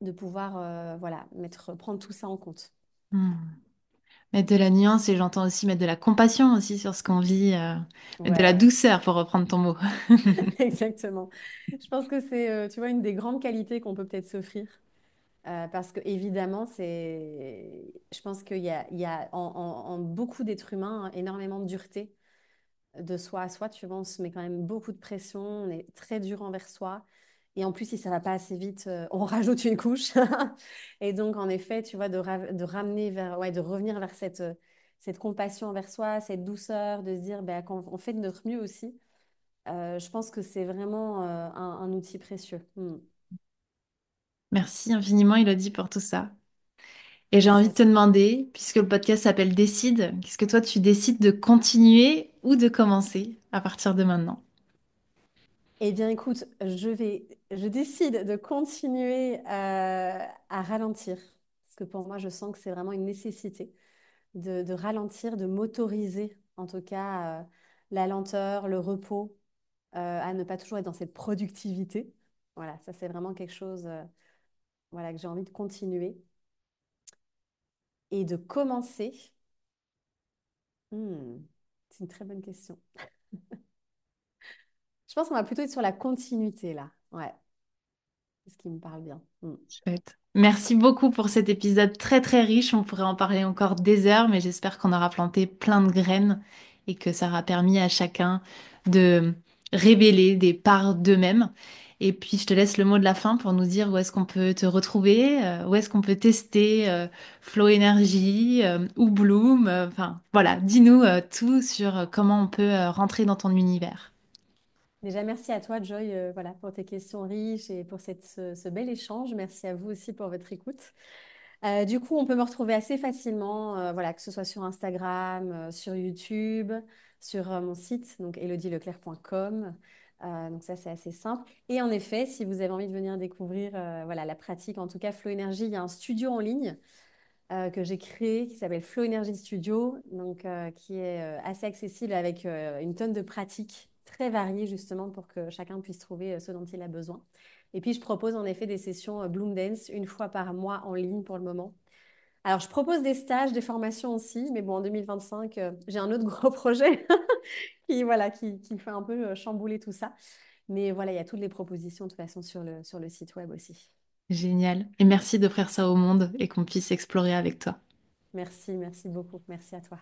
de pouvoir voilà, prendre tout ça en compte. Mm. Mettre de la nuance et j'entends aussi mettre de la compassion aussi sur ce qu'on vit, mettre de la Ouais, douceur pour reprendre ton mot. exactement. Je pense que c'est, tu vois, une des grandes qualités qu'on peut peut-être s'offrir. Parce que évidemment, je pense il y a en beaucoup d'êtres humains énormément de dureté de soi à soi. Tu vois, on se met quand même beaucoup de pression, on est très dur envers soi. Et en plus, si ça va pas assez vite, on rajoute une couche. Et donc, en effet, tu vois, de ramener vers, ouais, de revenir vers cette compassion envers soi, cette douceur, de se dire, ben, quand on fait de notre mieux aussi, je pense que c'est vraiment un outil précieux. Hmm. Merci infiniment, Elodie, pour tout ça. Et j'ai Merci envie à de te toi. demander, puisque le podcast s'appelle Décide, qu'est-ce que toi tu décides de continuer ou de commencer? à partir de maintenant. Eh bien, écoute, je décide de continuer à ralentir. Parce que pour moi, je sens que c'est vraiment une nécessité de ralentir, de m'autoriser, en tout cas, la lenteur, le repos, à ne pas toujours être dans cette productivité. Voilà, ça, c'est vraiment quelque chose, voilà, que j'ai envie de continuer et de commencer. Hmm, c'est une très bonne question. Je pense qu'on va plutôt être sur la continuité là. Ouais, c'est ce qui me parle bien. Hmm. Chouette. Merci beaucoup pour cet épisode très très riche. On pourrait en parler encore des heures, mais j'espère qu'on aura planté plein de graines et que ça aura permis à chacun de révéler des parts d'eux-mêmes. Et puis je te laisse le mot de la fin pour nous dire où est-ce qu'on peut te retrouver, où est-ce qu'on peut tester Flow Energy ou Bloom. Enfin voilà, dis-nous tout sur comment on peut rentrer dans ton univers. Déjà, merci à toi, Joy, voilà, pour tes questions riches et pour ce bel échange. Merci à vous aussi pour votre écoute. Du coup, on peut me retrouver assez facilement, voilà, que ce soit sur Instagram, sur YouTube, sur mon site, donc elodieleclerc.com. Donc ça, c'est assez simple. Et en effet, si vous avez envie de venir découvrir voilà, la pratique, en tout cas Flow Energy, il y a un studio en ligne que j'ai créé qui s'appelle Flow Energy Studio, donc qui est assez accessible avec une tonne de pratiques très variées justement pour que chacun puisse trouver ce dont il a besoin. Et puis je propose en effet des sessions Bloom Dance une fois par mois en ligne pour le moment. Alors je propose des stages, des formations aussi, mais bon en 2025 j'ai un autre gros projet qui voilà qui fait un peu chambouler tout ça. Mais voilà, il y a toutes les propositions de toute façon sur le site web aussi. Génial. Et merci d'offrir ça au monde et qu'on puisse explorer avec toi. Merci, merci beaucoup. Merci à toi.